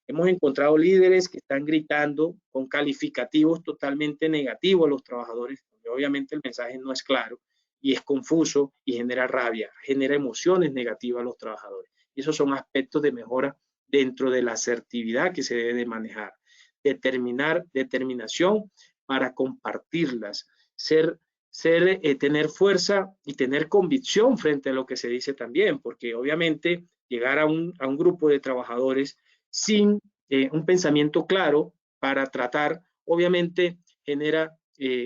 Speaker 3: Hemos encontrado líderes que están gritando con calificativos totalmente negativos a los trabajadores, donde obviamente el mensaje no es claro y es confuso y genera rabia, genera emociones negativas a los trabajadores. Y esos son aspectos de mejora dentro de la asertividad que se debe de manejar. Determinación para compartirlas, tener fuerza y tener convicción frente a lo que se dice también, porque obviamente llegar a un grupo de trabajadores sin un pensamiento claro para tratar, obviamente genera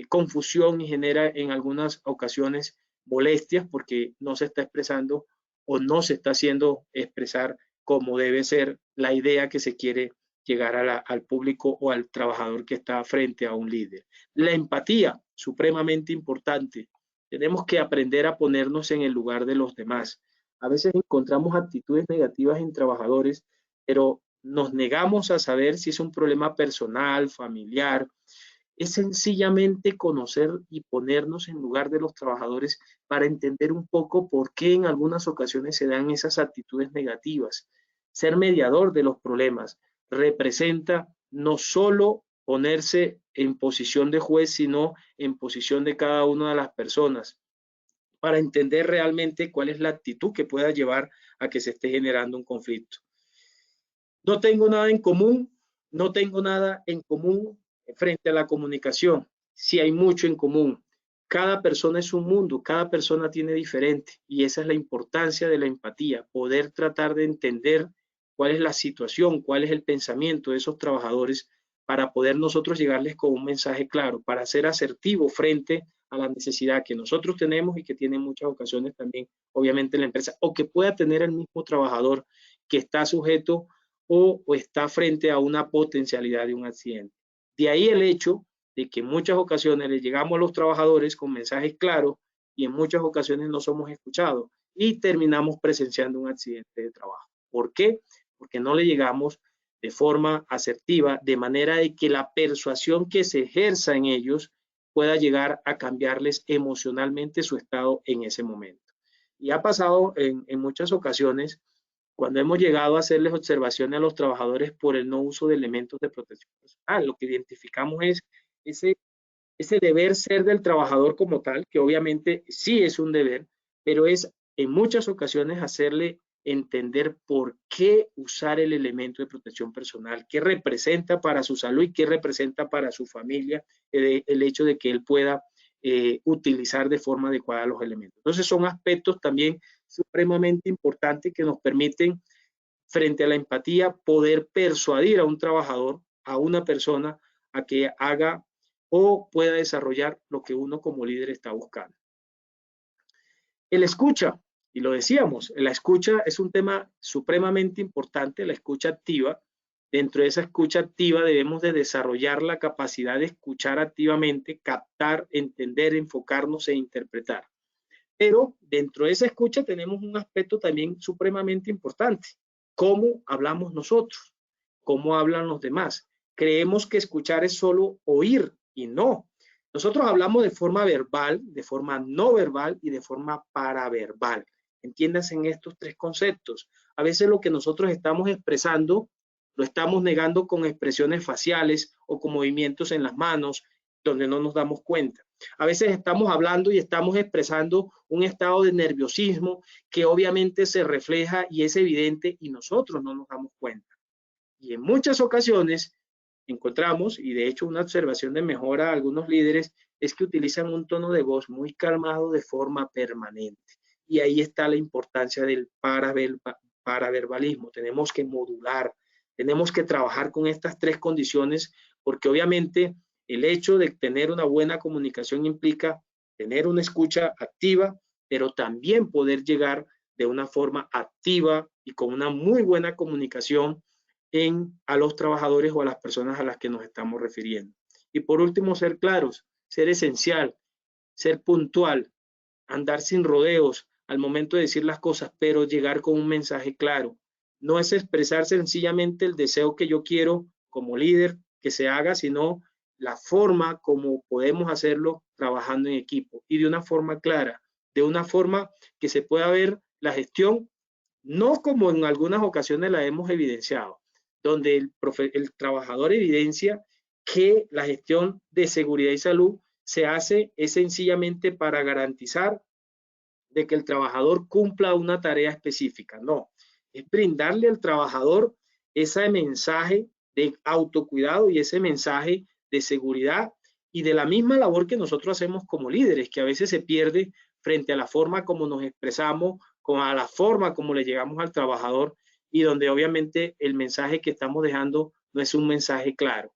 Speaker 3: confusión y genera en algunas ocasiones molestias porque no se está expresando o no se está haciendo expresar como debe ser la idea que se quiere llegar al público o al trabajador que está frente a un líder. La empatía, supremamente importante. Tenemos que aprender a ponernos en el lugar de los demás. A veces encontramos actitudes negativas en trabajadores, pero nos negamos a saber si es un problema personal, familiar. Es sencillamente conocer y ponernos en lugar de los trabajadores para entender un poco por qué en algunas ocasiones se dan esas actitudes negativas. Ser mediador de los problemas representa no solo ponerse en posición de juez, sino en posición de cada una de las personas para entender realmente cuál es la actitud que pueda llevar a que se esté generando un conflicto. No tengo nada en común, no tengo nada en común frente a la comunicación. Sí hay mucho en común. Cada persona es un mundo, cada persona tiene diferente y esa es la importancia de la empatía, poder tratar de entender cuál es la situación, cuál es el pensamiento de esos trabajadores para poder nosotros llegarles con un mensaje claro, para ser asertivo frente a la necesidad que nosotros tenemos y que tiene en muchas ocasiones también, obviamente, la empresa, o que pueda tener el mismo trabajador que está sujeto o está frente a una potencialidad de un accidente. De ahí el hecho de que en muchas ocasiones le llegamos a los trabajadores con mensajes claros y en muchas ocasiones no somos escuchados y terminamos presenciando un accidente de trabajo. ¿Por qué? Porque no le llegamos de forma asertiva, de manera de que la persuasión que se ejerza en ellos pueda llegar a cambiarles emocionalmente su estado en ese momento. Y ha pasado en muchas ocasiones cuando hemos llegado a hacerles observaciones a los trabajadores por el no uso de elementos de protección personal. Lo que identificamos es ese deber ser del trabajador como tal, que obviamente sí es un deber, pero es en muchas ocasiones hacerle entender por qué usar el elemento de protección personal, qué representa para su salud y qué representa para su familia el hecho de que él pueda utilizar de forma adecuada los elementos. Entonces son aspectos también supremamente importantes que nos permiten, frente a la empatía, poder persuadir a un trabajador, a una persona, a que haga o pueda desarrollar lo que uno como líder está buscando. El escucha, y lo decíamos, la escucha es un tema supremamente importante, la escucha activa. Dentro de esa escucha activa debemos de desarrollar la capacidad de escuchar activamente, captar, entender, enfocarnos e interpretar. Pero dentro de esa escucha tenemos un aspecto también supremamente importante. ¿Cómo hablamos nosotros? ¿Cómo hablan los demás? Creemos que escuchar es solo oír y no. Nosotros hablamos de forma verbal, de forma no verbal y de forma paraverbal. Entiéndase en estos tres conceptos. A veces lo que nosotros estamos expresando lo estamos negando con expresiones faciales o con movimientos en las manos donde no nos damos cuenta. A veces estamos hablando y estamos expresando un estado de nerviosismo que obviamente se refleja y es evidente y nosotros no nos damos cuenta. Y en muchas ocasiones encontramos, y de hecho una observación de mejora a algunos líderes, es que utilizan un tono de voz muy calmado de forma permanente. Y ahí está la importancia del paraverbalismo. Tenemos que modular, tenemos que trabajar con estas tres condiciones, porque obviamente el hecho de tener una buena comunicación implica tener una escucha activa, pero también poder llegar de una forma activa y con una muy buena comunicación a los trabajadores o a las personas a las que nos estamos refiriendo. Y por último, ser claros, ser esencial, ser puntual, andar sin rodeos al momento de decir las cosas, pero llegar con un mensaje claro. No es expresar sencillamente el deseo que yo quiero como líder que se haga, sino la forma como podemos hacerlo trabajando en equipo y de una forma clara, de una forma que se pueda ver la gestión, no como en algunas ocasiones la hemos evidenciado, donde el trabajador evidencia que la gestión de seguridad y salud se hace es sencillamente para garantizar de que el trabajador cumpla una tarea específica. No, es brindarle al trabajador ese mensaje de autocuidado y ese mensaje de seguridad y de la misma labor que nosotros hacemos como líderes, que a veces se pierde frente a la forma como nos expresamos, a la forma como le llegamos al trabajador y donde obviamente el mensaje que estamos dejando no es un mensaje claro.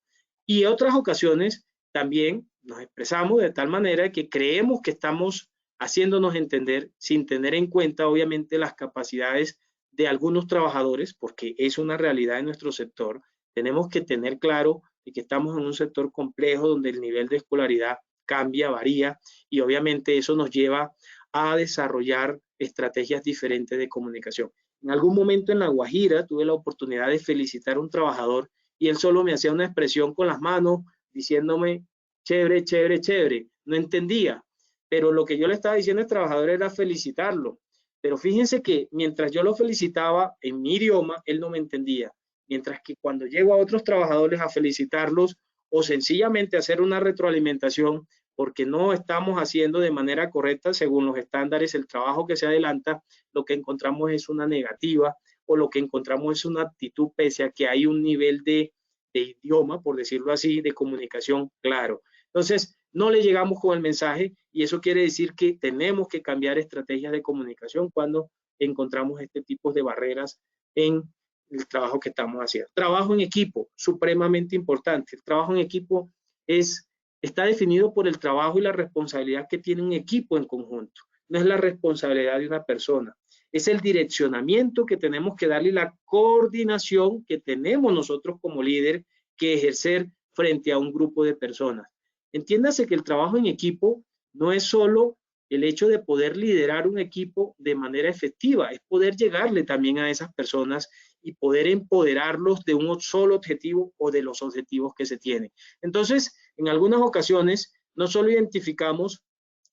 Speaker 3: Y en otras ocasiones también nos expresamos de tal manera que creemos que estamos haciéndonos entender sin tener en cuenta obviamente las capacidades de algunos trabajadores, porque es una realidad en nuestro sector. Tenemos que tener claro de que estamos en un sector complejo donde el nivel de escolaridad cambia, varía y obviamente eso nos lleva a desarrollar estrategias diferentes de comunicación. En algún momento en La Guajira tuve la oportunidad de felicitar a un trabajador y él solo me hacía una expresión con las manos diciéndome chévere, chévere, chévere. No entendía, pero lo que yo le estaba diciendo al trabajador era felicitarlo. Pero fíjense que mientras yo lo felicitaba en mi idioma, él no me entendía. Mientras que cuando llego a otros trabajadores a felicitarlos o sencillamente hacer una retroalimentación porque no estamos haciendo de manera correcta según los estándares el trabajo que se adelanta, lo que encontramos es una negativa o lo que encontramos es una actitud pese a que hay un nivel de idioma, por decirlo así, de comunicación claro. Entonces, no le llegamos con el mensaje y eso quiere decir que tenemos que cambiar estrategias de comunicación cuando encontramos este tipo de barreras en el trabajo que estamos haciendo. Trabajo en equipo, supremamente importante. El trabajo en equipo está definido por el trabajo y la responsabilidad que tiene un equipo en conjunto. No es la responsabilidad de una persona. Es el direccionamiento que tenemos que darle y la coordinación que tenemos nosotros como líder que ejercer frente a un grupo de personas. Entiéndase que el trabajo en equipo no es solo el hecho de poder liderar un equipo de manera efectiva, es poder llegarle también a esas personas y poder empoderarlos de un solo objetivo o de los objetivos que se tienen. Entonces, en algunas ocasiones, no solo identificamos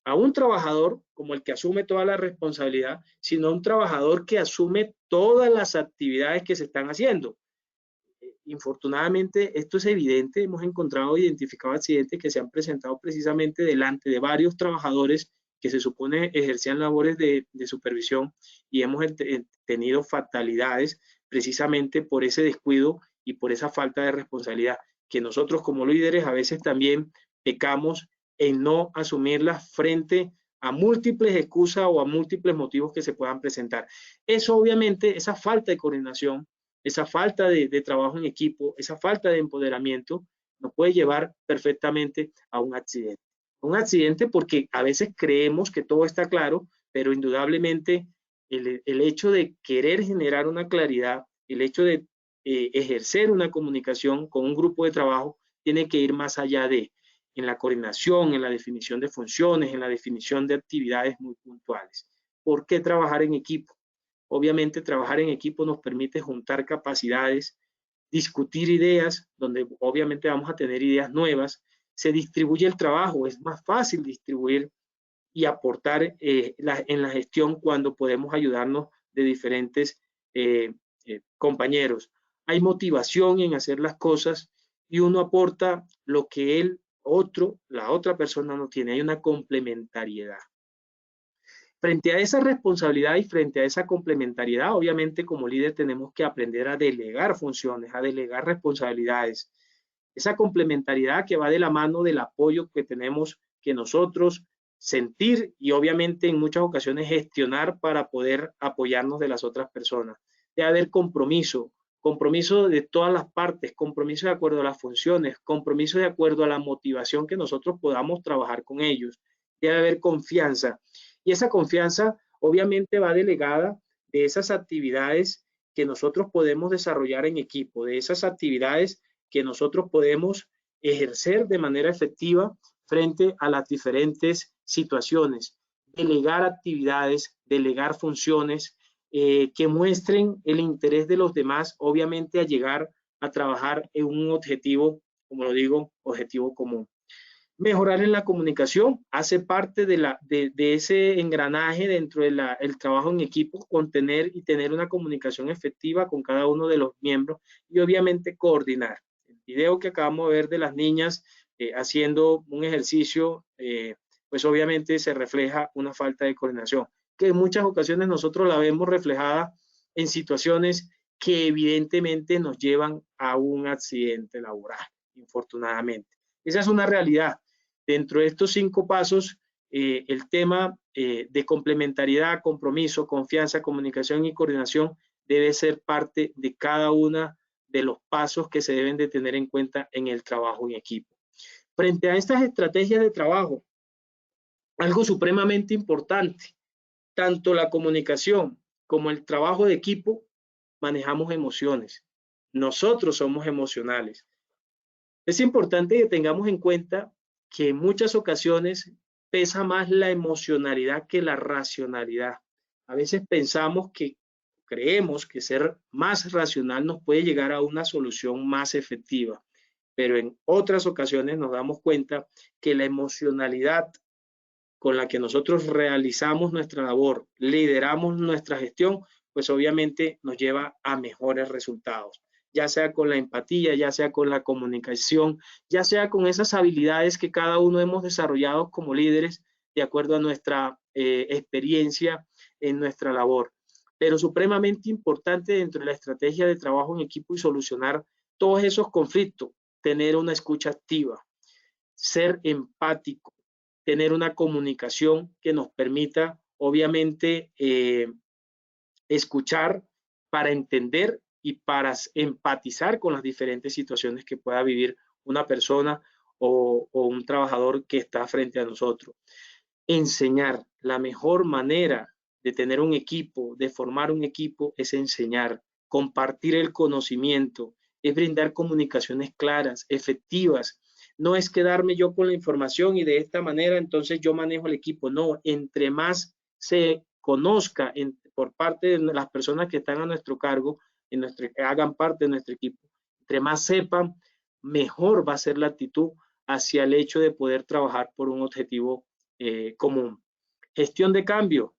Speaker 3: a un trabajador como el que asume toda la responsabilidad, sino a un trabajador que asume todas las actividades que se están haciendo. Infortunadamente, esto es evidente, hemos encontrado, identificado accidentes que se han presentado precisamente delante de varios trabajadores que se supone ejercían labores de supervisión y hemos tenido fatalidades precisamente por ese descuido y por esa falta de responsabilidad que nosotros como líderes a veces también pecamos en no asumirlas frente a múltiples excusas o a múltiples motivos que se puedan presentar. Eso obviamente, esa falta de coordinación, esa falta de trabajo en equipo, esa falta de empoderamiento nos puede llevar perfectamente a un accidente. Un accidente porque a veces creemos que todo está claro, pero indudablemente el hecho de querer generar una claridad, el hecho de ejercer una comunicación con un grupo de trabajo, tiene que ir más allá en la coordinación, en la definición de funciones, en la definición de actividades muy puntuales. ¿Por qué trabajar en equipo? Obviamente trabajar en equipo nos permite juntar capacidades, discutir ideas, donde obviamente vamos a tener ideas nuevas, se distribuye el trabajo, es más fácil distribuir y aportar en la gestión cuando podemos ayudarnos de diferentes compañeros. Hay motivación en hacer las cosas y uno aporta lo que la otra persona no tiene, hay una complementariedad. Frente a esa responsabilidad y frente a esa complementariedad, obviamente como líder tenemos que aprender a delegar funciones, a delegar responsabilidades. Esa complementariedad que va de la mano del apoyo que tenemos que nosotros sentir y obviamente en muchas ocasiones gestionar para poder apoyarnos de las otras personas. Debe haber compromiso de todas las partes, compromiso de acuerdo a las funciones, compromiso de acuerdo a la motivación que nosotros podamos trabajar con ellos. Debe haber confianza. Y esa confianza obviamente va delegada de esas actividades que nosotros podemos desarrollar en equipo, de esas actividades que nosotros podemos ejercer de manera efectiva frente a las diferentes situaciones. Delegar actividades, delegar funciones que muestren el interés de los demás, obviamente a llegar a trabajar en un objetivo, como lo digo, objetivo común. Mejorar en la comunicación hace parte de ese engranaje dentro del trabajo en equipo, contener y tener una comunicación efectiva con cada uno de los miembros y obviamente coordinar. El video que acabamos de ver de las niñas haciendo un ejercicio, pues obviamente se refleja una falta de coordinación, que en muchas ocasiones nosotros la vemos reflejada en situaciones que evidentemente nos llevan a un accidente laboral, infortunadamente. Esa es una realidad. Dentro de estos 5 pasos, el tema de complementariedad, compromiso, confianza, comunicación y coordinación debe ser parte de cada uno de los pasos que se deben de tener en cuenta en el trabajo en equipo. Frente a estas estrategias de trabajo, algo supremamente importante, tanto la comunicación como el trabajo de equipo, manejamos emociones. Nosotros somos emocionales. Es importante que tengamos en cuenta que en muchas ocasiones pesa más la emocionalidad que la racionalidad. A veces creemos que ser más racional nos puede llegar a una solución más efectiva, pero en otras ocasiones nos damos cuenta que la emocionalidad con la que nosotros realizamos nuestra labor, lideramos nuestra gestión, pues obviamente nos lleva a mejores resultados, ya sea con la empatía, ya sea con la comunicación, ya sea con esas habilidades que cada uno hemos desarrollado como líderes de acuerdo a nuestra experiencia en nuestra labor. Pero supremamente importante dentro de la estrategia de trabajo en equipo y solucionar todos esos conflictos, tener una escucha activa. ser empático, tener una comunicación que nos permita, obviamente, escuchar para entender y para empatizar con las diferentes situaciones que pueda vivir una persona o un trabajador que está frente a nosotros. Enseñar. La mejor manera de tener un equipo, de formar un equipo, es enseñar, compartir el conocimiento, es brindar comunicaciones claras, efectivas. No es quedarme yo con la información y de esta manera entonces yo manejo el equipo. No, entre más se conozca por parte de las personas que están a nuestro cargo, que hagan parte de nuestro equipo, entre más sepan, mejor va a ser la actitud hacia el hecho de poder trabajar por un objetivo común. Gestión de cambio.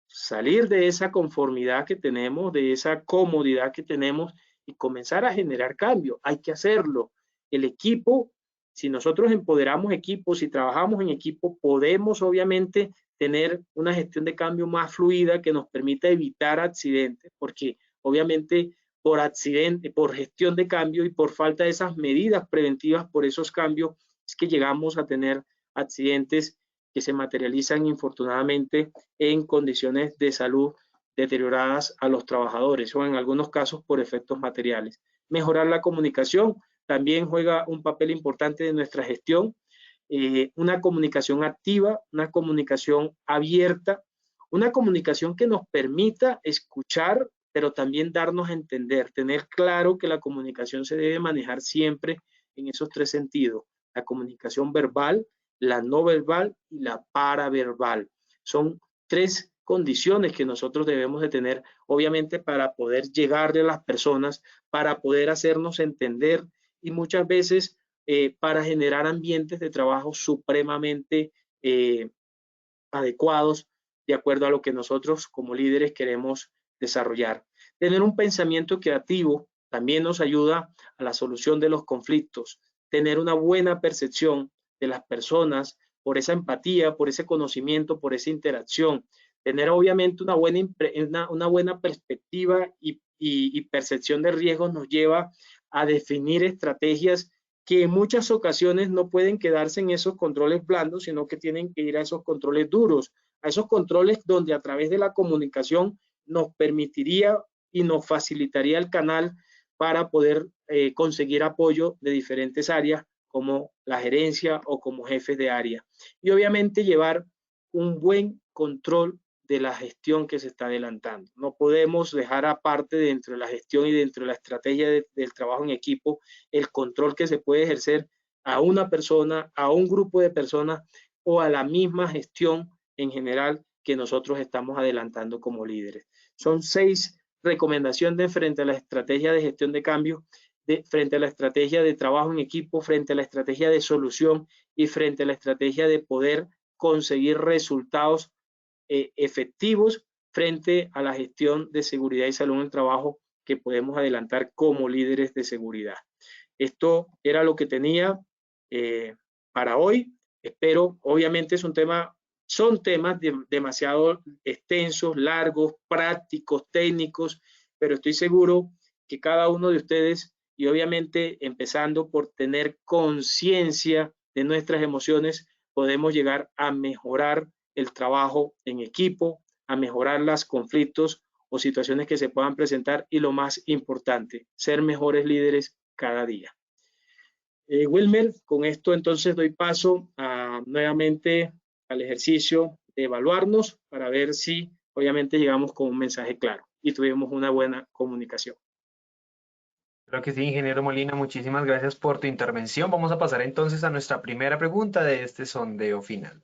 Speaker 3: Salir de esa conformidad que tenemos, de esa comodidad que tenemos y comenzar a generar cambio. Hay que hacerlo. El equipo, si nosotros empoderamos equipos, si trabajamos en equipo, podemos obviamente tener una gestión de cambio más fluida que nos permita evitar accidentes, porque obviamente por accidente, por gestión de cambio y por falta de esas medidas preventivas por esos cambios, es que llegamos a tener accidentes que se materializan infortunadamente en condiciones de salud deterioradas a los trabajadores o en algunos casos por efectos materiales. Mejorar la comunicación también juega un papel importante en nuestra gestión. Una comunicación activa, una comunicación abierta, una comunicación que nos permita escuchar, pero también darnos a entender, tener claro que la comunicación se debe manejar siempre en esos tres sentidos: la comunicación verbal, la no verbal y la paraverbal. Son tres condiciones que nosotros debemos de tener, obviamente, para poder llegarle a las personas, para poder hacernos entender y muchas veces para generar ambientes de trabajo supremamente adecuados de acuerdo a lo que nosotros como líderes queremos desarrollar. Tener un pensamiento creativo también nos ayuda a la solución de los conflictos. Tener una buena percepción de las personas por esa empatía, por ese conocimiento, por esa interacción. Tener obviamente una buena perspectiva y percepción de riesgos nos lleva a definir estrategias que en muchas ocasiones no pueden quedarse en esos controles blandos, sino que tienen que ir a esos controles duros, a esos controles donde a través de la comunicación nos permitiría y nos facilitaría el canal para poder conseguir apoyo de diferentes áreas como la gerencia o como jefes de área. Y obviamente llevar un buen control de la gestión que se está adelantando. No podemos dejar aparte dentro de la gestión y dentro de la estrategia del trabajo en equipo el control que se puede ejercer a una persona, a un grupo de personas o a la misma gestión en general que nosotros estamos adelantando como líderes. Son 6 recomendaciones frente a la estrategia de gestión de cambio, frente a la estrategia de trabajo en equipo, frente a la estrategia de solución y frente a la estrategia de poder conseguir resultados efectivos frente a la gestión de seguridad y salud en el trabajo que podemos adelantar como líderes de seguridad. Esto era lo que tenía para hoy. Espero, obviamente son temas demasiado extensos, largos, prácticos, técnicos, pero estoy seguro que cada uno de ustedes, y obviamente empezando por tener conciencia de nuestras emociones, podemos llegar a mejorar el trabajo en equipo, a mejorar los conflictos o situaciones que se puedan presentar y lo más importante, ser mejores líderes cada día. Wilmer, con esto entonces doy paso nuevamente al ejercicio de evaluarnos para ver si obviamente llegamos con un mensaje claro y tuvimos una buena comunicación.
Speaker 2: Creo que sí, ingeniero Molina, muchísimas gracias por tu intervención. Vamos a pasar entonces a nuestra primera pregunta de este sondeo final.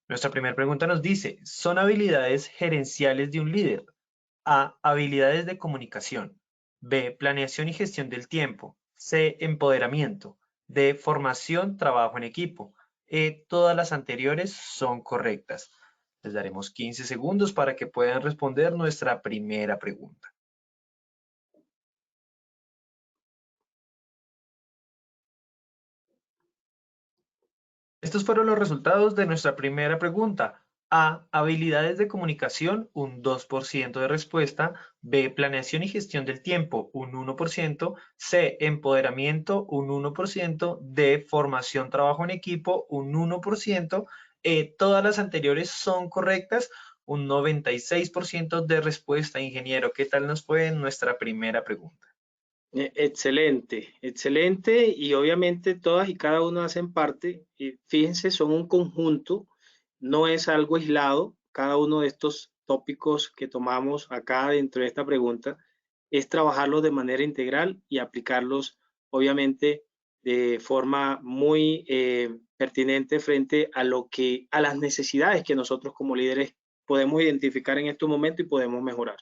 Speaker 2: Nuestra primera pregunta nos dice, ¿son habilidades gerenciales de un líder? A, habilidades de comunicación. B, planeación y gestión del tiempo. C, empoderamiento. D, formación, trabajo en equipo. E, todas las anteriores son correctas. Les daremos 15 segundos para que puedan responder nuestra primera pregunta. Estos fueron los resultados de nuestra primera pregunta. A, habilidades de comunicación, un 2% de respuesta. B, planeación y gestión del tiempo, un 1%. C, empoderamiento, un 1%. D, formación, trabajo en equipo, un 1%. Todas las anteriores son correctas, un 96% de respuesta. Ingeniero, ¿qué tal nos fue en nuestra primera pregunta?
Speaker 3: Excelente, excelente, y obviamente todas y cada una hacen parte, fíjense, son un conjunto, no es algo aislado. Cada uno de estos tópicos que tomamos acá dentro de esta pregunta es trabajarlos de manera integral y aplicarlos obviamente de forma muy pertinente frente a a las necesidades que nosotros como líderes podemos identificar en estos momentos y podemos mejorar.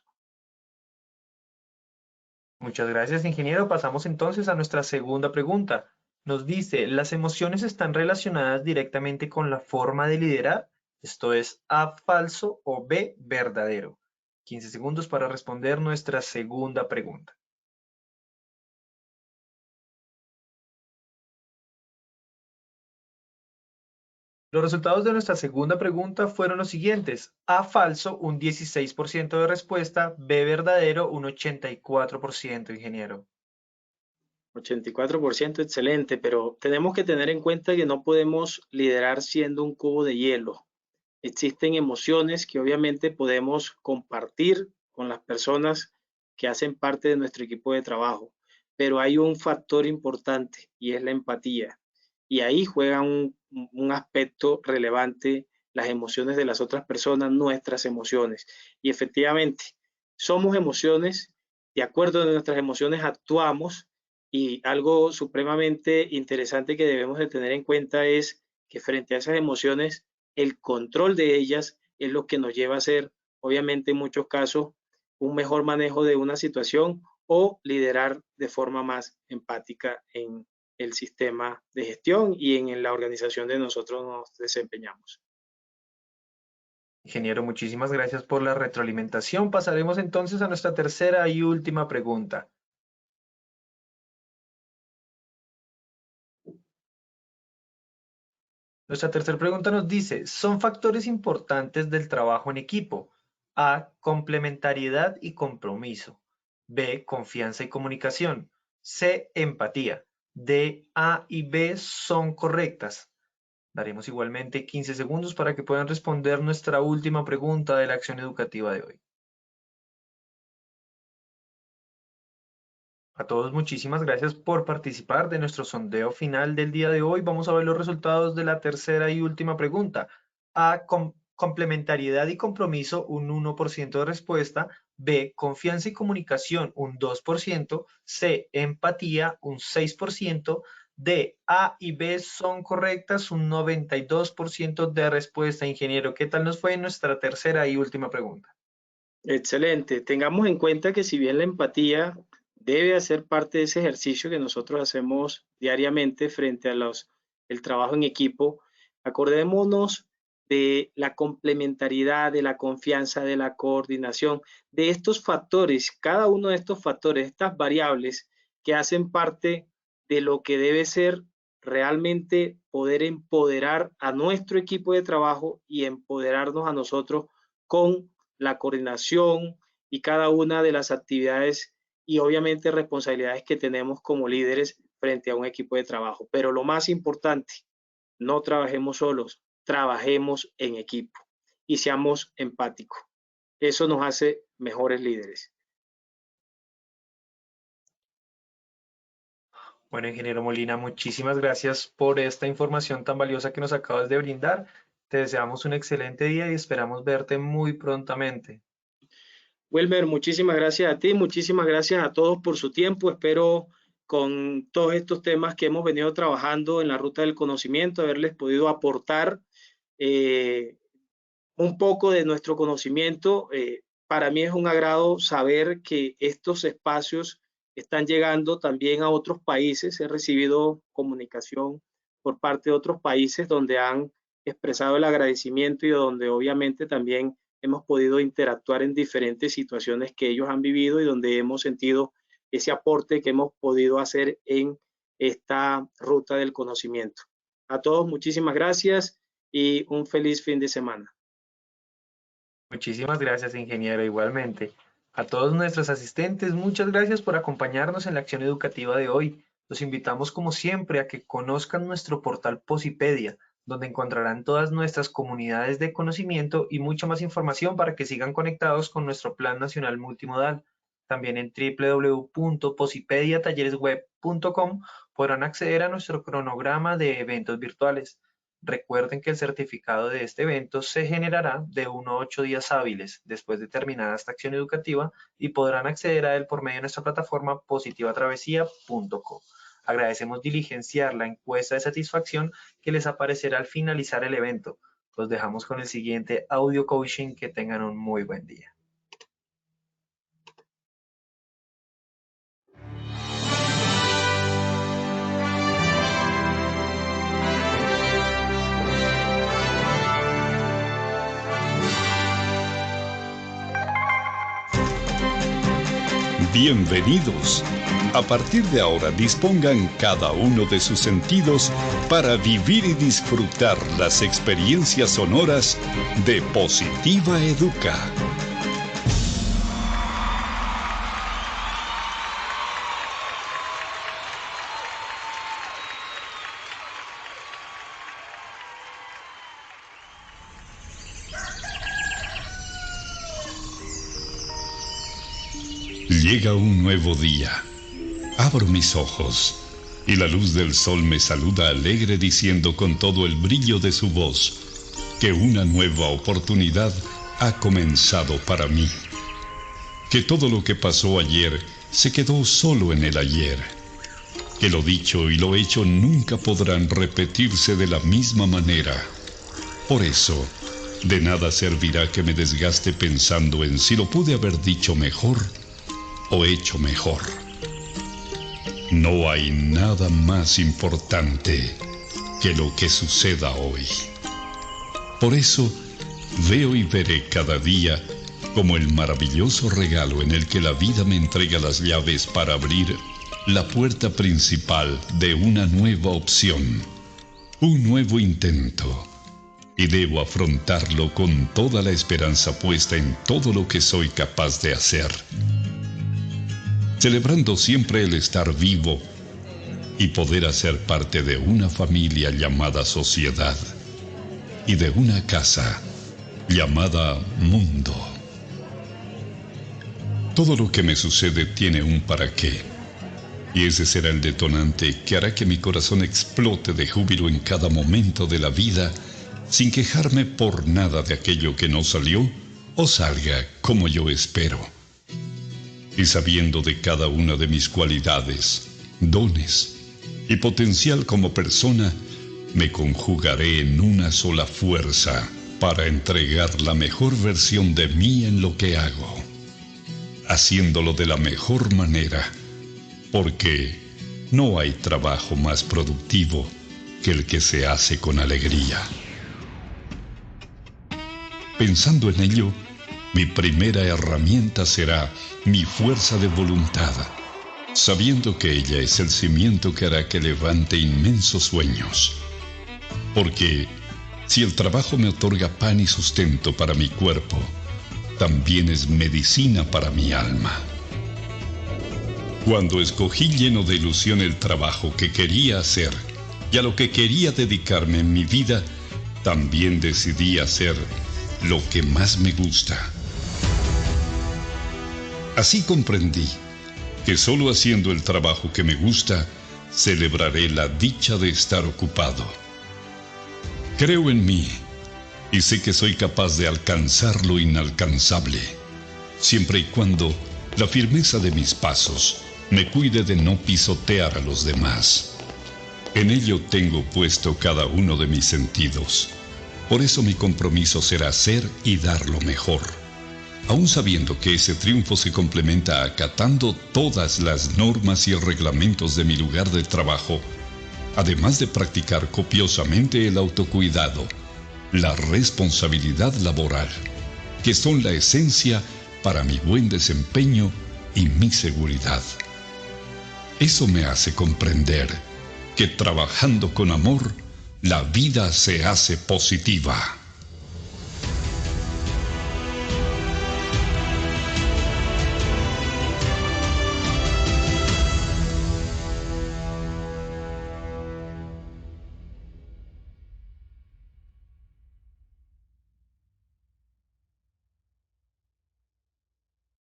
Speaker 2: Muchas gracias, ingeniero. Pasamos entonces a nuestra segunda pregunta. Nos dice, ¿las emociones están relacionadas directamente con la forma de liderar? Esto es A, falso o B, verdadero. 15 segundos para responder nuestra segunda pregunta. Los resultados de nuestra segunda pregunta fueron los siguientes. A, falso, un 16% de respuesta. B, verdadero, un 84%, ingeniero.
Speaker 3: 84%, excelente, pero tenemos que tener en cuenta que no podemos liderar siendo un cubo de hielo. Existen emociones que obviamente podemos compartir con las personas que hacen parte de nuestro equipo de trabajo, pero hay un factor importante y es la empatía. Y ahí juega un aspecto relevante las emociones de las otras personas, nuestras emociones. Y efectivamente, somos emociones, de acuerdo a nuestras emociones actuamos, y algo supremamente interesante que debemos de tener en cuenta es que frente a esas emociones, el control de ellas es lo que nos lleva a hacer, obviamente en muchos casos, un mejor manejo de una situación o liderar de forma más empática en el sistema de gestión y en la organización de nosotros nos desempeñamos.
Speaker 2: Ingeniero, muchísimas gracias por la retroalimentación. Pasaremos entonces a nuestra tercera y última pregunta. Nuestra tercera pregunta nos dice, ¿son factores importantes del trabajo en equipo? A, complementariedad y compromiso. B, confianza y comunicación. C, empatía. D, A y B son correctas. Daremos igualmente 15 segundos para que puedan responder nuestra última pregunta de la acción educativa de hoy. A todos, muchísimas gracias por participar de nuestro sondeo final del día de hoy. Vamos a ver los resultados de la tercera y última pregunta. A, complementariedad y compromiso, un 1% de respuesta. B, confianza y comunicación, un 2%. C, empatía, un 6%. D, A y B son correctas, un 92% de respuesta. Ingeniero, ¿qué tal nos fue en nuestra tercera y última pregunta?
Speaker 3: Excelente. Tengamos en cuenta que si bien la empatía debe hacer parte de ese ejercicio que nosotros hacemos diariamente frente a el trabajo en equipo, acordémonos de la complementariedad, de la confianza, de la coordinación, de estos factores, cada uno de estos factores, estas variables que hacen parte de lo que debe ser realmente poder empoderar a nuestro equipo de trabajo y empoderarnos a nosotros con la coordinación y cada una de las actividades y obviamente responsabilidades que tenemos como líderes frente a un equipo de trabajo. Pero lo más importante, no trabajemos solos, trabajemos en equipo y seamos empáticos. Eso nos hace mejores líderes.
Speaker 2: Bueno, ingeniero Molina, muchísimas gracias por esta información tan valiosa que nos acabas de brindar. Te deseamos un excelente día y esperamos verte muy prontamente.
Speaker 3: Wilmer, muchísimas gracias a ti, muchísimas gracias a todos por su tiempo. Espero con todos estos temas que hemos venido trabajando en la ruta del conocimiento, haberles podido aportar eh, un poco de nuestro conocimiento. Para mí es un agrado saber que estos espacios están llegando también a otros países. He recibido comunicación por parte de otros países donde han expresado el agradecimiento y donde obviamente también hemos podido interactuar en diferentes situaciones que ellos han vivido y donde hemos sentido ese aporte que hemos podido hacer en esta ruta del conocimiento. A todos, muchísimas gracias y un feliz fin de semana.
Speaker 2: Muchísimas gracias, ingeniero, igualmente. A todos nuestros asistentes, muchas gracias por acompañarnos en la acción educativa de hoy. Los invitamos, como siempre, a que conozcan nuestro portal Posipedia, donde encontrarán todas nuestras comunidades de conocimiento y mucha más información para que sigan conectados con nuestro Plan Nacional Multimodal. También en www.posipediatalleresweb.com podrán acceder a nuestro cronograma de eventos virtuales. Recuerden que el certificado de este evento se generará de 1 a 8 días hábiles después de terminada esta acción educativa y podrán acceder a él por medio de nuestra plataforma positivatravesía.co. Agradecemos diligenciar la encuesta de satisfacción que les aparecerá al finalizar el evento. Los dejamos con el siguiente audio coaching. Que tengan un muy buen día.
Speaker 4: Bienvenidos. A partir de ahora dispongan cada uno de sus sentidos para vivir y disfrutar las experiencias sonoras de Positiva Educa. Llega un nuevo día. Abro mis ojos y la luz del sol me saluda alegre diciendo con todo el brillo de su voz que una nueva oportunidad ha comenzado para mí. Que todo lo que pasó ayer se quedó solo en el ayer. Que lo dicho y lo hecho nunca podrán repetirse de la misma manera. Por eso, de nada servirá que me desgaste pensando en si lo pude haber dicho mejor o hecho mejor. No hay nada más importante que lo que suceda hoy. Por eso, veo y veré cada día como el maravilloso regalo en el que la vida me entrega las llaves para abrir la puerta principal de una nueva opción, un nuevo intento, y debo afrontarlo con toda la esperanza puesta en todo lo que soy capaz de hacer, celebrando siempre el estar vivo y poder hacer parte de una familia llamada sociedad y de una casa llamada mundo. Todo lo que me sucede tiene un para qué, y ese será el detonante que hará que mi corazón explote de júbilo en cada momento de la vida, sin quejarme por nada de aquello que no salió o salga como yo espero. Y sabiendo de cada una de mis cualidades, dones y potencial como persona, me conjugaré en una sola fuerza para entregar la mejor versión de mí en lo que hago, haciéndolo de la mejor manera, porque no hay trabajo más productivo que el que se hace con alegría. Pensando en ello, mi primera herramienta será mi fuerza de voluntad, sabiendo que ella es el cimiento que hará que levante inmensos sueños. Porque si el trabajo me otorga pan y sustento para mi cuerpo, también es medicina para mi alma. Cuando escogí lleno de ilusión el trabajo que quería hacer y a lo que quería dedicarme en mi vida, también decidí hacer lo que más me gusta. Así comprendí que solo haciendo el trabajo que me gusta, celebraré la dicha de estar ocupado. Creo en mí y sé que soy capaz de alcanzar lo inalcanzable, siempre y cuando la firmeza de mis pasos me cuide de no pisotear a los demás. En ello tengo puesto cada uno de mis sentidos. Por eso mi compromiso será ser y dar lo mejor, aún sabiendo que ese triunfo se complementa acatando todas las normas y reglamentos de mi lugar de trabajo, además de practicar copiosamente el autocuidado, la responsabilidad laboral, que son la esencia para mi buen desempeño y mi seguridad. Eso me hace comprender que trabajando con amor, la vida se hace positiva.